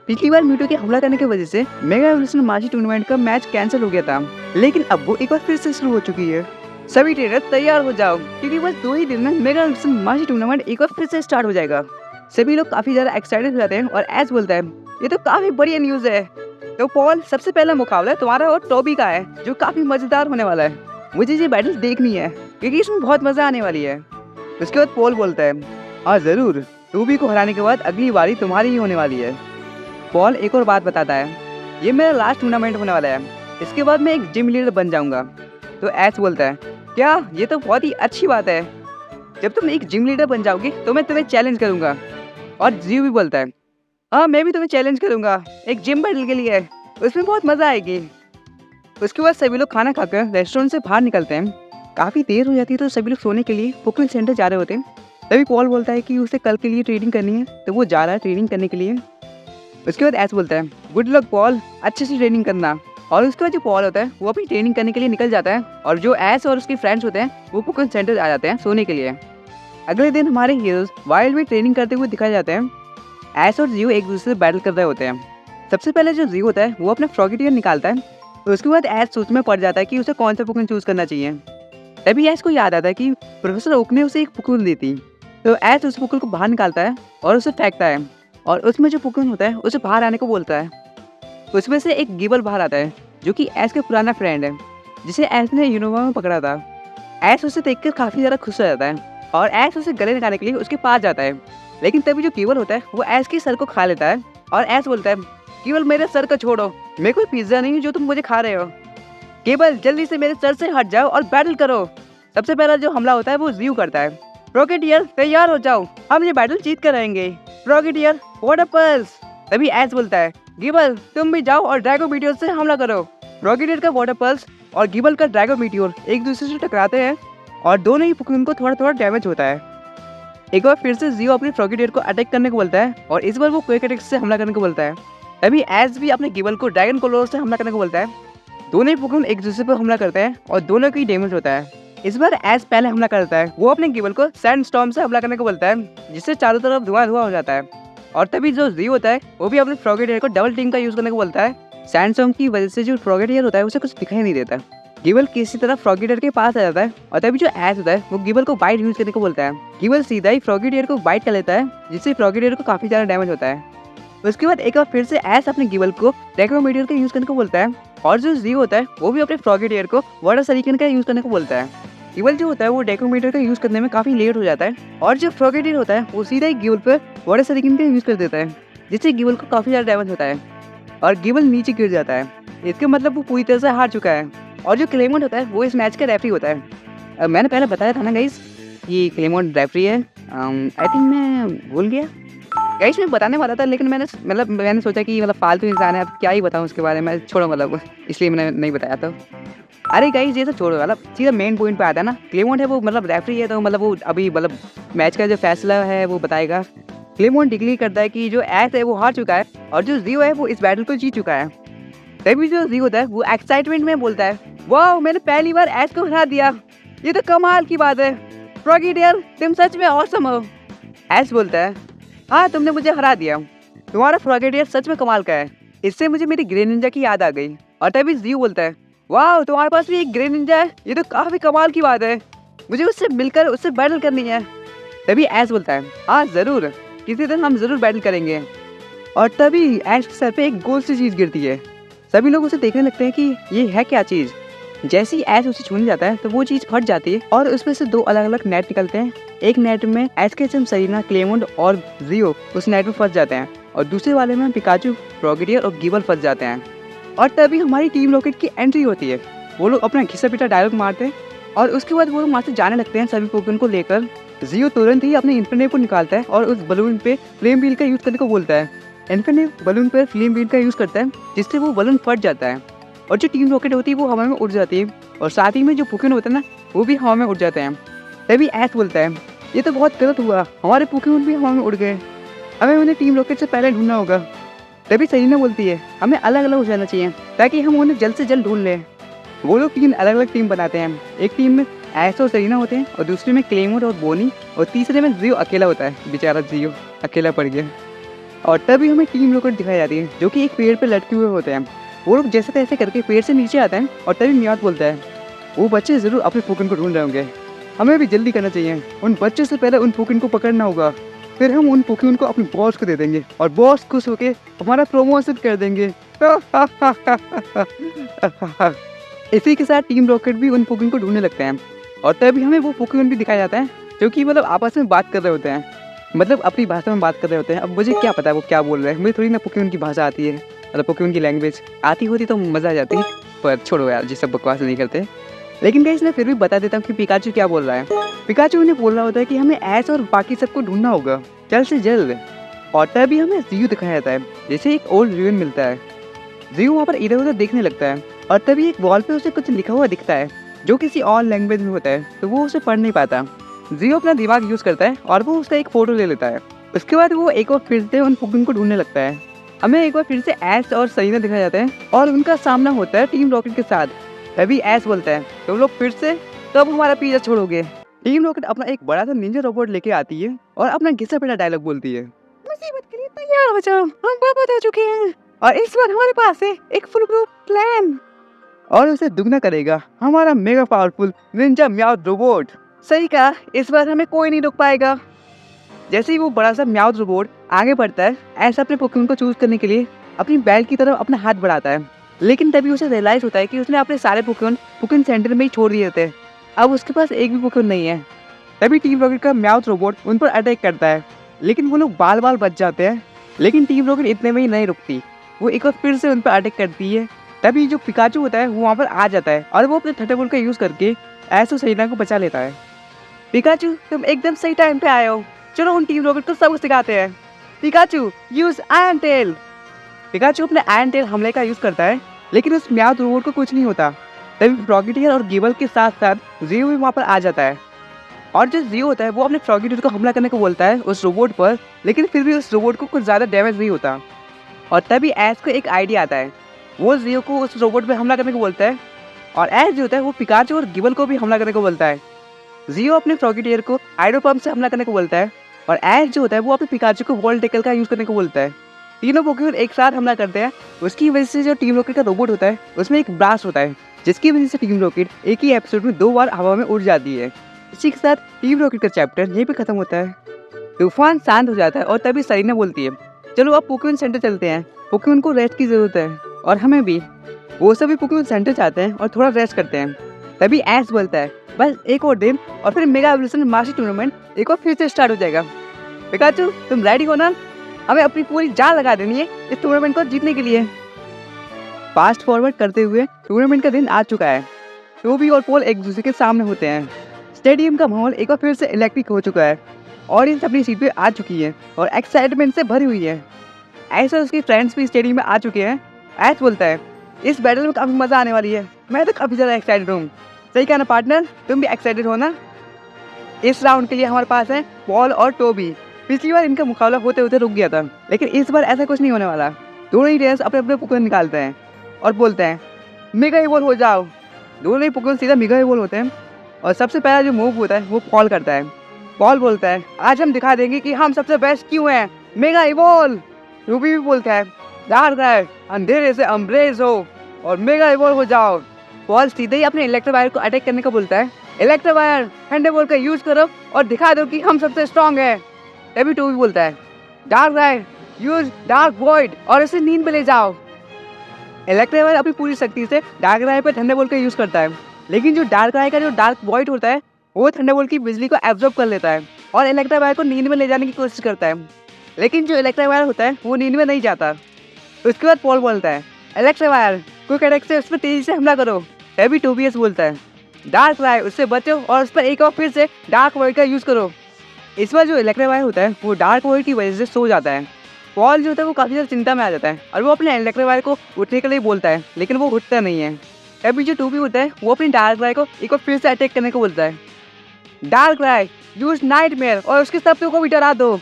पिछली बार म्यूटो के हमला करने की वजह से मेगा एवोल्यूशन मार्ची टूर्नामेंट का मैच कैंसिल हो गया था, लेकिन अब वो एक बार फिर से शुरू हो चुकी है। सभी ट्रेनर तैयार हो जाओ, क्योंकि बस 2 ही दिन में मेगा एवोल्यूशन मार्ची टूर्नामेंट एक बार फिर से स्टार्ट हो जाएगा। सभी लोग काफ़ी ज़्यादा एक्साइटेड हो जाते हैं और एस बोलता है, ये तो काफ़ी बढ़िया न्यूज़ है। तो पॉल सबसे पहला मुकाबला तुम्हारा और टॉबी का है, जो काफ़ी मज़ेदार होने वाला है। मुझे ये बैटल देखनी है क्योंकि इसमें बहुत मज़ा आने वाली है। उसके बाद पॉल बोलता है, हाँ ज़रूर, टूबी को हराने के बाद अगली बारी तुम्हारी ही होने वाली है। पॉल एक और बात बताता है, ये मेरा लास्ट टूर्नामेंट होने वाला है, इसके बाद मैं एक जिम लीडर बन जाऊंगा। तो एस बोलता है, क्या ये तो बहुत ही अच्छी बात है, जब तुम एक जिम लीडर बन जाओगे तो मैं तुम्हें चैलेंज करूंगा। और जियो भी बोलता है, हाँ मैं भी तुम्हें चैलेंज करूंगा एक जिम बैटल के लिए, उसमें बहुत मज़ा आएगी। उसके बाद सभी लोग खाना खाकर रेस्टोरेंट से बाहर निकलते हैं। काफ़ी देर हो जाती है तो सभी लोग सोने के लिए पोकेमॉन सेंटर जा रहे होते हैं। तभी पॉल बोलता है कि उसे कल के लिए ट्रेनिंग करनी है, तो वो जा रहा है ट्रेनिंग करने के लिए। उसके बाद एस बोलता है, गुड लक पॉल, अच्छे से ट्रेनिंग करना। और उसके बाद जो पॉल होता है वो अपनी ट्रेनिंग करने के लिए निकल जाता है और जो एस और उसके फ्रेंड्स होते हैं वो पोकेमॉन सेंटर आ जाते हैं सोने के लिए। अगले दिन हमारे हीरोज वाइल्ड में ट्रेनिंग करते हुए दिखाए जाते हैं। एस और जियो एक दूसरे से बैटल कर रहे होते हैं। सबसे पहले जो जियो होता है वो अपना फ्रॉगेटियर निकालता है, तो उसके बाद एस सोच में पड़ जाता है कि उसे कौन सा पोकेमॉन चूज करना चाहिए। तभी एस को याद आता है कि प्रोफेसर ओक ने उसे एक पोकेमॉन दी थी। तो एस उस पोकेमॉन को बाहर निकालता है और उसे फेंकता है और उसमें जो पोकेमॉन होता है उसे बाहर आने को बोलता है। उसमें से एक गिबल बाहर आता है जो कि एस का पुराना फ्रेंड है, जिसे एस ने यूनोवा में पकड़ा था। एस उसे देखकर काफ़ी ज़्यादा खुश हो जाता है और एस उसे गले लगाने के लिए उसके पास जाता है। लेकिन तभी जो गिबल होता है वो एस के सर को खा लेता है और एस बोलता है, केवल मेरे सर को छोड़ो, मैं कोई पिज्ज़ा नहीं हूँ जो तुम मुझे खा रहे हो। केवल जल्दी से मेरे सर से हट जाओ और बैटल करो। सबसे पहला जो हमला होता है वो जियो करता है। रॉकेटियर तैयार हो जाओ, हम ये बैटल जीत कर रहेंगे। रॉकेटियर वाटर पल्स। तभी एस बोलता है, गिबल तुम भी जाओ और ड्रैगो मीटियोर से हमला करो। रॉकेटियर का वाटर पल्स और गिबल का ड्रैगो मीटियोर एक दूसरे से टकराते हैं और दोनों ही पोकेमॉन को थोड़ा थोड़ा डैमेज होता है। एक बार फिर से जियो अपने रॉकेटियर को अटैक करने को बोलता है और इस बार वो क्विक अटैक से हमला करने को बोलता है। तभी एस भी अपने गिबल को ड्रैगन क्लोर से हमला करने को बोलता है। दोनों ही पोकेमॉन एक दूसरे पर हमला करते हैं और दोनों की डैमेज होता है। इस बार एस पहले हमला करता है। वो अपने गिबल को सैंड स्टॉर्म से हमला करने को बोलता है, जिससे चारों तरफ धुआं धुआं हो जाता है। और तभी जो जी होता है वो भी अपने फ्रॉगेटियर को डबल टीम का यूज करने को बोलता है। सैंड स्टॉर्म की वजह से जो फ्रॉगेटियर होता है उसे कुछ दिखाई नहीं देता। गिबल किसी तरह फ्रॉगेटियर के पास आ जाता है और तभी जो एस होता है वो गिबल को बाइट यूज करने को बोलता है। गिबल सीधा ही फ्रॉगेटियर को बाइट कर लेता है, जिससे फ्रॉगेटियर को काफी ज्यादा डैमेज होता है। उसके बाद एक बार फिर से एस अपने गिबल को डेक्रोमीटर का यूज करने को बोलता है और जो जी होता है वो भी अपने फ्रॉगेटियर को वाटर सरीकन का यूज करने को बोलता है। गिबल जो होता है वो डेक्रोमीटर का यूज करने में काफी लेट हो जाता है और जो फ्रॉगेटियर होता है वो सीधा ही गिबल पर वाटर सरीकन का यूज कर देता है, जिससे गिबल को काफी ज्यादा डैमेज होता है और गिबल नीचे गिर जाता है। इसका मतलब वो पूरी तरह से हार चुका है। और जो क्लेमोंट होता है वो इस मैच का रेफरी होता है। मैंने पहले बताया था ना गाइस, ये क्लेमोंट रेफरी है। आई थिंक मैं भूल गया गाइस, मैं बताने वाला था लेकिन मैंने सोचा कि फालतू इंसान है, अब क्या ही बताऊं उसके बारे में, छोड़ो इसलिए मैंने नहीं बताया था। अरे गाइस ये सब छोड़ो, सीधा मेन पॉइंट पे आता है ना। क्लेमोंट है वो रेफरी है, तो वो अभी मैच का जो फैसला है वो बताएगा। क्लेमोंट डिक्लेयर करता है कि जो एस है वो हार चुका है और जो जियो है वो इस बैटल को जीत चुका है। तभी जो जियो होता है वो एक्साइटमेंट में बोलता है, वाह मैंने पहली बार एस को हरा दिया, ये तो कमाल की बात है, फ्रॉगेटियर तुम सच में ऑसम हो। एस बोलता है, हाँ तुमने मुझे हरा दिया, तुम्हारा फ्रॉगेटियर सच में कमाल का है, इससे मुझे मेरी ग्रे निंजा की याद आ गई। और तभी जियो बोलता है, वाह तुम्हारे पास भी एक ग्रे निंजा है, ये तो काफी कमाल की बात है, मुझे उससे मिलकर उससे बैटल करनी है। तभी एस बोलता है, हाँ जरूर, किसी दिन हम जरूर बैटल करेंगे। और तभी एस के सर पे एक गोल सी चीज गिरती है। सभी लोग उसे देखने लगते हैं कि ये है क्या चीज। जैसे ही एस उसे छूने जाता है तो वो चीज फट जाती है और उसमें से दो अलग अलग नेट निकलते हैं। एक नेट में एसकेएचएम, सरीना, क्लेमोंट और जियो उस नेट में फंस जाते हैं और दूसरे वाले में पिकाचू, फ्रॉगेटियर और गिबल फंस जाते हैं। और तभी हमारी टीम रॉकेट की एंट्री होती है। वो लोग अपना घिसा पिटा डायलॉग मारते हैं और उसके बाद वो लोग वहाँ से जाने लगते हैं सभी पोकेमॉन को लेकर। जियो तुरंत ही अपने इन्फिनिट को निकालता है और उस बलून पे फ्लेम व्हील का यूज करने को बोलता है। इन्फिनिट बलून पर फ्लेम व्हील का यूज करता है, जिससे वो बलून फट जाता है और जो टीम रॉकेट होती है वो हवा में उड़ जाती है और साथ ही में जो पोकेमॉन होता है ना वो भी हवा में उड़ जाते हैं। तभी एस बोलता है, ये तो बहुत गलत हुआ, हमारे पोकेमॉन भी हवा में उड़ गए, हमें उन्हें टीम रॉकेट से पहले ढूंढना होगा। तभी सरीना बोलती है, हमें अलग अलग हो जाना चाहिए ताकि हम उन्हें जल्द से जल्द ढूंढ लें। वो लोग 3 अलग अलग टीम बनाते हैं। एक टीम में एस और सरीना होते हैं और दूसरे में क्लेमोंट और बोनी और तीसरे में जियो अकेला होता है। बेचारा जियो अकेला पड़ गया। और तभी हमें टीम रॉकेट दिखाई जाती है जो कि एक पेड़ पर लटके हुए होते हैं। वो लोग जैसे तैसे करके पेड़ से नीचे आते हैं और तभी म्याऊथ बोलता है, वो बच्चे जरूर अपने पोकेमॉन को ढूंढ रहे होंगे, हमें भी जल्दी करना चाहिए, उन बच्चों से पहले उन पोकेमॉन को पकड़ना होगा, फिर हम उन पोकेमॉन को अपने बॉस को दे देंगे और बॉस खुश होकर हमारा प्रमोशन कर देंगे। इसी के साथ टीम रॉकेट भी उन पोकेमॉन को ढूंढने लगते हैं और तभी हमें वो पोकेमॉन भी दिखाया जाता है जो कि आपस में बात कर रहे होते हैं, अपनी भाषा में बात कर रहे होते हैं। अब मुझे क्या पता है वो क्या बोल रहे हैं, मुझे थोड़ी ना पोकेमॉन की भाषा आती है, पोकेमॉन की लैंग्वेज आती होती तो मज़ा आ जाती, पर छोड़ो यार, जिस सब बकवास नहीं करते। लेकिन गाइस मैं फिर भी बता देता हूँ कि पिकाचू क्या बोल रहा है। पिकाचू उन्हें बोल रहा होता है कि हमें एस और बाकी सबको ढूंढना होगा जल्द से जल्द। और तभी हमें जियो दिखाया जाता है, जैसे एक ओल्ड रूइन मिलता है। जियो वहाँ पर इधर उधर देखने लगता है और तभी एक वॉल पे उसे कुछ लिखा हुआ दिखता है जो किसी और लैंग्वेज में होता है, तो वो उसे पढ़ नहीं पाता। जियो अपना दिमाग यूज़ करता है और वो उसका एक फ़ोटो ले लेता है। उसके बाद वो एक बार फिर से उन पोकेमॉन को ढूंढने लगता है। हमें एक बार फिर से एस और सरीना दिखाया जाता है और उनका सामना होता है टीम रॉकेट के साथ। तभी एस बोलता है, तुम लोग फिर से कब हमारा पीछा छोड़ोगे। टीम रॉकेट अपना एक बड़ा सा निंजा रोबोट लेके आती है और अपना घिसा पिटा डायलॉग बोलती है, मुसीबत के लिए तैयार हो जाओ, हम वापस आ चुके हैं और इस बार हमारे पास है एक फुल ग्रुप प्लान और उसे दुगना करेगा हमारा मेगा पावरफुल निंजा म्याऊथ रोबोट। सही कहा, इस बार हमें कोई नहीं रोक पाएगा। जैसे ही वो बड़ा सा म्याऊथ रोबोट आगे बढ़ता है, ऐसा अपने पोकेमॉन को चूज करने के लिए अपनी बैल की तरफ अपना हाथ बढ़ाता है, लेकिन तभी उसे रियलाइज होता है कि उसने अपने सारे पोकेमॉन सेंटर में ही छोड़ दिए थे, अब उसके पास एक भी पोकेमॉन नहीं है। तभी टीम रॉकेट का म्याऊथ रोबोट उन पर अटैक करता है, लेकिन वो लोग बाल बाल बच जाते हैं। लेकिन टीम रॉकेट इतने में ही नहीं रुकती, वो एक बार फिर से उन पर अटैक करती है। तभी जो पिकाचू होता है वो वहाँ पर आ जाता है और वो अपने थंडरबोल्ट का यूज करके एस और सरीना को बचा लेता है। पिकाचू तुम एकदम सही टाइम पे आए हो, चलो उन टीम रॉकेट को सब सिखाते हैं। Pikachu use iron tell. Pikachu अपने आयरन टेल हमले का यूज करता है, लेकिन उस म्याऊथ रोबोट को कुछ नहीं होता। तभी फ्रॉगेटियर और गिबल के साथ साथ जियो भी वहाँ पर आ जाता है और जो जियो होता है वो अपने फ्रॉगेटियर को हमला करने को बोलता है उस रोबोट पर, लेकिन फिर भी उस रोबोट को कुछ ज़्यादा डैमेज नहीं होता। और तभी एस को एक आइडिया आता है, वो जियो को उस रोबोट पर हमला करने को बोलता है और एज जो होता है वो पिकाचू और गिबल को भी हमला करने को बोलता है। जियो अपने फ्रॉगेटियर को हाइड्रो पंप से हमला करने को बोलता है और एज जो होता है वो अपने पिकाचू को वॉल टेकल का यूज करने को बोलता है। तीनों पोकेमॉन एक साथ हमला करते हैं। उसकी वजह से जो टीम रॉकेट का रोबोट होता है उसमें एक ब्लास्ट होता है, जिसकी वजह से टीम रॉकेट एक ही एपिसोड में 2 बार हवा में उड़ जाती है। इसी के साथ टीम रॉकेट का चैप्टर यहीं पे खत्म होता है। तूफान शांत हो जाता है और तभी सरीना बोलती है, चलो अब पोकेमॉन सेंटर चलते हैं, पोकेमॉन को रेस्ट की जरूरत है और हमें भी। वो सभी पोकेमॉन सेंटर जाते हैं और थोड़ा रेस्ट करते हैं। तभी ऐश बोलता है, बस एक और दिन और फिर मेगा एवोल्यूशन मास्टर टूर्नामेंट एक बार फिर से स्टार्ट हो जाएगा। पिकाचू तुम रेडी हो ना? हमें अपनी पूरी जान लगा देनी है इस टूर्नामेंट को जीतने के लिए। फास्ट फॉरवर्ड करते हुए टूर्नामेंट का दिन आ चुका है। टोबी और पॉल एक दूसरे के सामने होते हैं। स्टेडियम का माहौल एक बार फिर से इलेक्ट्रिक हो चुका है। ऑडियंस अपनी सीट पे आ चुकी है और एक्साइटमेंट से भरी हुई है। ऐसा उसके फ्रेंड्स भी स्टेडियम में आ चुके हैं। ऐश बोलता है, इस बैटल में काफ़ी मज़ा आने वाली है, मैं तो काफ़ी ज़्यादा एक्साइटेड हूँ। सही कहा ना पार्टनर, तुम भी एक्साइटेड हो ना? इस राउंड के लिए हमारे पास है पॉल और टोबी। पिछली बार इनका मुकाबला होते होते रुक गया था, लेकिन इस बार ऐसा कुछ नहीं होने वाला। दोनों ही रेस अपने अपने पोकेमॉन निकालते हैं और बोलते हैं, मेगा इवॉल्व हो जाओ। दोनों ही पोकेमॉन सीधा मेगा इवॉल्व होते हैं और सबसे पहला जो मूव होता है वो पॉल करता है। पॉल बोलता है, आज हम दिखा देंगे कि हम सबसे बेस्ट क्यों हैं, मेगा इवॉल्व। टोबी भी बोलता है, डार्क राय अंधेरे से अम्ब्रेज हो और मेगा इवॉल्व हो जाओ। पॉल सीधे ही अपने इलेक्ट्रोवायर को अटैक करने को बोलता है, इलेक्ट्रोवायर थंडरबोल्ट का यूज करो और दिखा दो कि हम सबसे स्ट्रॉन्ग है। तभी टोबी बोलता है, डार्क राय यूज डार्क वॉइड और इसे नींद में ले जाओ। इलेक्ट्रोवायर अपनी पूरी शक्ति से डार्क राय पर थंडरबोल्ट का यूज करता है, लेकिन जो डार्क राय का जो डार्क वॉइड होता है वो थंडरबोल्ट की बिजली को एब्जॉर्ब कर लेता है और इलेक्ट्रोवायर को नींद में ले जाने की कोशिश करता है। लेकिन जो इलेक्ट्रोवायर होता है वो नींद में नहीं जाता। उसके बाद पॉल बोलता है, इलेक्ट्रोवायर क्विक अटैक से उस पर तेजी से हमला करो। तभी टोबियस बोलता है, डार्क राय उससे बचो और उस पर एक बार फिर से डार्क वॉइड का यूज करो। इस बार जो इलेक्ट्रोवायर होता है वो डार्क वॉइड की वजह से सो जाता है। पॉल जो होता है वो काफ़ी ज़्यादा चिंता में आ जाता है और वो अपने इलेक्ट्रोवायर को उठने के लिए बोलता है, लेकिन वो उठता नहीं है। तभी जो टोबी होता है वो अपनी डार्क राय को एक बार फिर से अटैक करने को बोलता है, डार्क राय यूज नाइटमेयर और उसके शब्दों को भी डरा दो।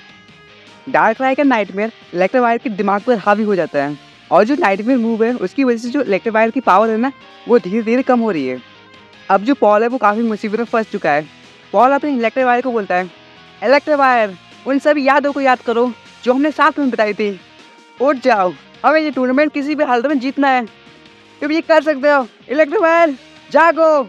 डार्क राय का नाइटमेयर इलेक्ट्रोवायर के दिमाग पर हावी हो जाता है और जो नाइटमेयर मूव है उसकी वजह से जो इलेक्ट्रोवायर की पावर है ना वो धीरे धीरे कम हो रही है। अब जो पॉल है वो काफ़ी मुसीबत में फंस चुका है। पॉल अपने इलेक्ट्रोवायर को बोलता है, इलेक्ट्रोवायर उन सभी यादों को याद करो जो हमने साथ में बिताई थी। उठ जाओ, हमें ये टूर्नामेंट किसी भी हालत में जीतना है। तुम ये कर सकते हो, इलेक्ट्रोवायर जागो।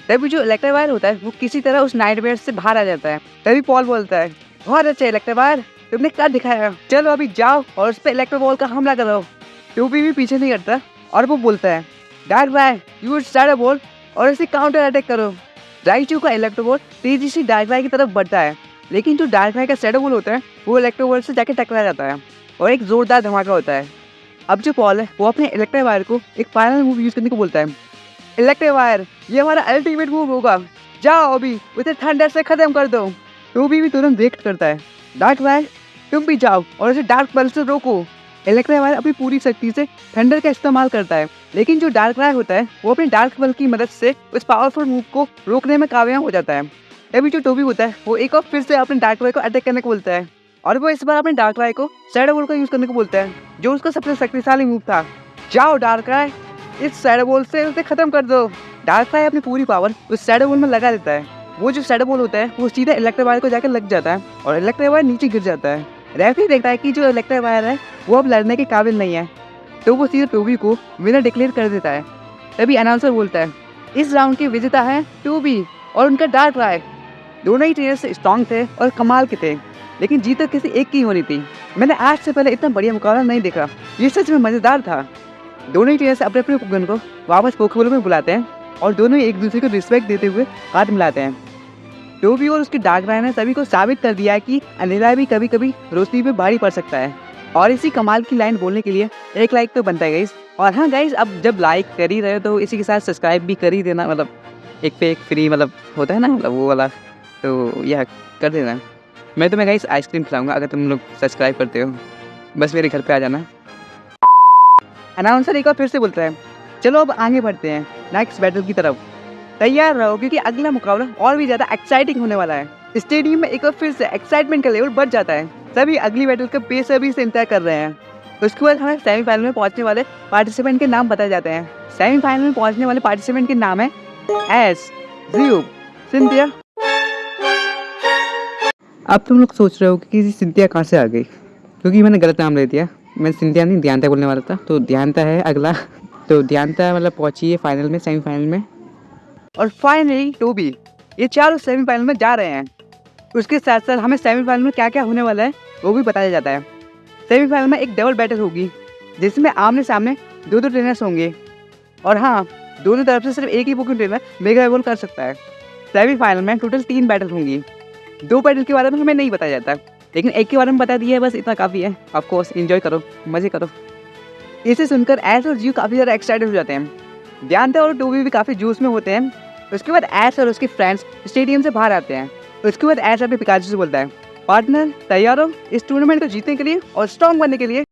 तभी जो इलेक्ट्रोवायर होता है वो किसी तरह उस नाइटमेयर से बाहर आ जाता है। तभी पॉल बोलता है, बहुत अच्छा इलेक्ट्रोवायर, तुमने क्या दिखाया, चलो अभी जाओ और उस पर इलेक्ट्रोबॉल का हमला करो। टोबी भी पीछे नहीं हटता और वो बोलता है, डार्क राय यूज शैडो बॉल और इसे काउंटर अटैक करो। राइचू का इलेक्ट्रोबॉल तेजी से डार्क राय की तरफ बढ़ता है, लेकिन जो डार्क राय का शैडो बॉल होता है वो इलेक्ट्रोबॉल से जाके टकरा जाता है और एक जोरदार धमाका होता है। अब जो पॉल है वो अपने इलेक्ट्रोवायर को एक फाइनल मूव यूज करने को बोलता है, इलेक्ट्रोवायर ये हमारा अल्टीमेट मूव होगा, जाओ अभी उसे थंडर से खत्म कर दो। टोबी भी तुरंत रिएक्ट करता है, डार्क राय तुम भी जाओ और इसे डार्क पल्स से रोको। इलेक्ट्रोवायर अपनी पूरी शक्ति से थंडर का इस्तेमाल करता है, लेकिन जो डार्क राय होता है वो अपने डार्क पल्स की मदद से उस पावरफुल मूव को रोकने में कामयाब हो जाता है। तभी जो टोबी होता है वो एक बार फिर से अपने डार्क राय को अटैक करने को बोलता है और वो इस बार अपने डार्क राय को शैडो बॉल का यूज करने को बोलता है, जो उसका सबसे शक्तिशाली मूव था। जाओ डार्क राय, इस शैडो बॉल से उसे खत्म कर दो। डार्क राय अपनी पूरी पावर उस शैडो बॉल में लगा देता है। वो जो शैडो बॉल होता है वो सीधा इलेक्ट्रोवायर को जाकर लग जाता है और इलेक्ट्रोवायर नीचे गिर जाता है। रेफरी देखता है कि जो इलेक्ट्रोवायर है वो अब लड़ने के काबिल नहीं है, तो वो सीधे टोबी को विनर डिक्लेयर कर देता है। तभी अनाउंसर बोलता है, इस राउंड के विजेता है टोबी और उनका डार्क राय। दोनों ही ट्रेनर स्ट्रॉन्ग थे और कमाल के थे, लेकिन जीत तो किसी एक की होनी थी। मैंने आज से पहले इतना बढ़िया मुकाबला नहीं देखा, ये सच में मज़ेदार था। दोनों ही ट्रेनर अपने अपने पोकेमॉन को वापस पोकेबॉल में बुलाते हैं और दोनों ही एक दूसरे को रिस्पेक्ट देते हुए हाथ मिलाते हैं। टोबी और उसके डार्क राय ने सभी को साबित कर दिया है कि अंधेरा भी कभी कभी रोशनी पे भारी पड़ सकता है। और इसी कमाल की लाइन बोलने के लिए एक लाइक तो बनता है गाइस। और हाँ गाइस, अब जब लाइक कर ही रहे हो तो इसी के साथ सब्सक्राइब भी कर ही देना, मतलब एक पे एक फ्री मतलब होता है ना, मतलब वो वाला, तो यह कर देना। मैं तुम्हें गाइस आइसक्रीम खिलाऊंगा अगर तुम लोग सब्सक्राइब करते हो, बस मेरे घर पे आ जाना। अनाउंसर एक बार फिर से बोलता है, चलो अब आगे बढ़ते हैं नेक्स्ट बैटल की तरफ। तैयार रहो क्योंकि अगला मुकाबला और भी ज़्यादा एक्साइटिंग होने वाला है। स्टेडियम में एक बार फिर से एक्साइटमेंट का लेवल बढ़ जाता है। सभी अगली बैटल का बेसब्री से इंतजार कर रहे हैं। उसके बाद हमें सेमीफाइनल में पहुंचने वाले पार्टिसिपेंट के नाम बताए जाते हैं। सेमीफाइनल में पहुंचने वाले पार्टिसिपेंट के नाम है एस, ज़ियूब, सिंथिया। अब तुम लोग सोच रहे हो कि सिंथिया कहाँ से आ गई, क्योंकि मैंने गलत नाम ले दिया। मैं सिंथिया नहीं ध्यानता बोलने वाला था, तो ध्यानता है अगला। तो ध्यानता मतलब पहुंची है फाइनल में, सेमीफाइनल में। और फाइनली टोबी, ये चारों सेमीफाइनल में जा रहे हैं। उसके साथ साथ हमें सेमीफाइनल में क्या क्या होने वाला है वो भी बताया जाता है। सेमीफाइनल में एक डबल बैटल होगी जिसमें आमने सामने दो ट्रेनर्स होंगे, और हाँ, दोनों तरफ से सिर्फ एक ही पोकेमॉन ट्रेनर मेगा इवॉल्व कर सकता है। सेमीफाइनल में टोटल 3 बैटल होंगी। 2 बैटल के बारे में हमें नहीं बताया जाता, लेकिन एक के बारे में बता दिया है, बस इतना काफ़ी है। ऑफ कोर्स एंजॉय करो, मज़े करो। इसे सुनकर एस और जियो काफ़ी ज़्यादा एक्साइटेड हो जाते हैं। ध्यानता और टोबी भी काफ़ी जोश में होते हैं। उसके बाद एस और उसके फ्रेंड्स स्टेडियम से बाहर आते हैं। उसके बाद एस अपने पिकाचू से बोलता है, पार्टनर तैयार हो इस टूर्नामेंट को जीतने के लिए और स्ट्रॉन्ग बनने के लिए।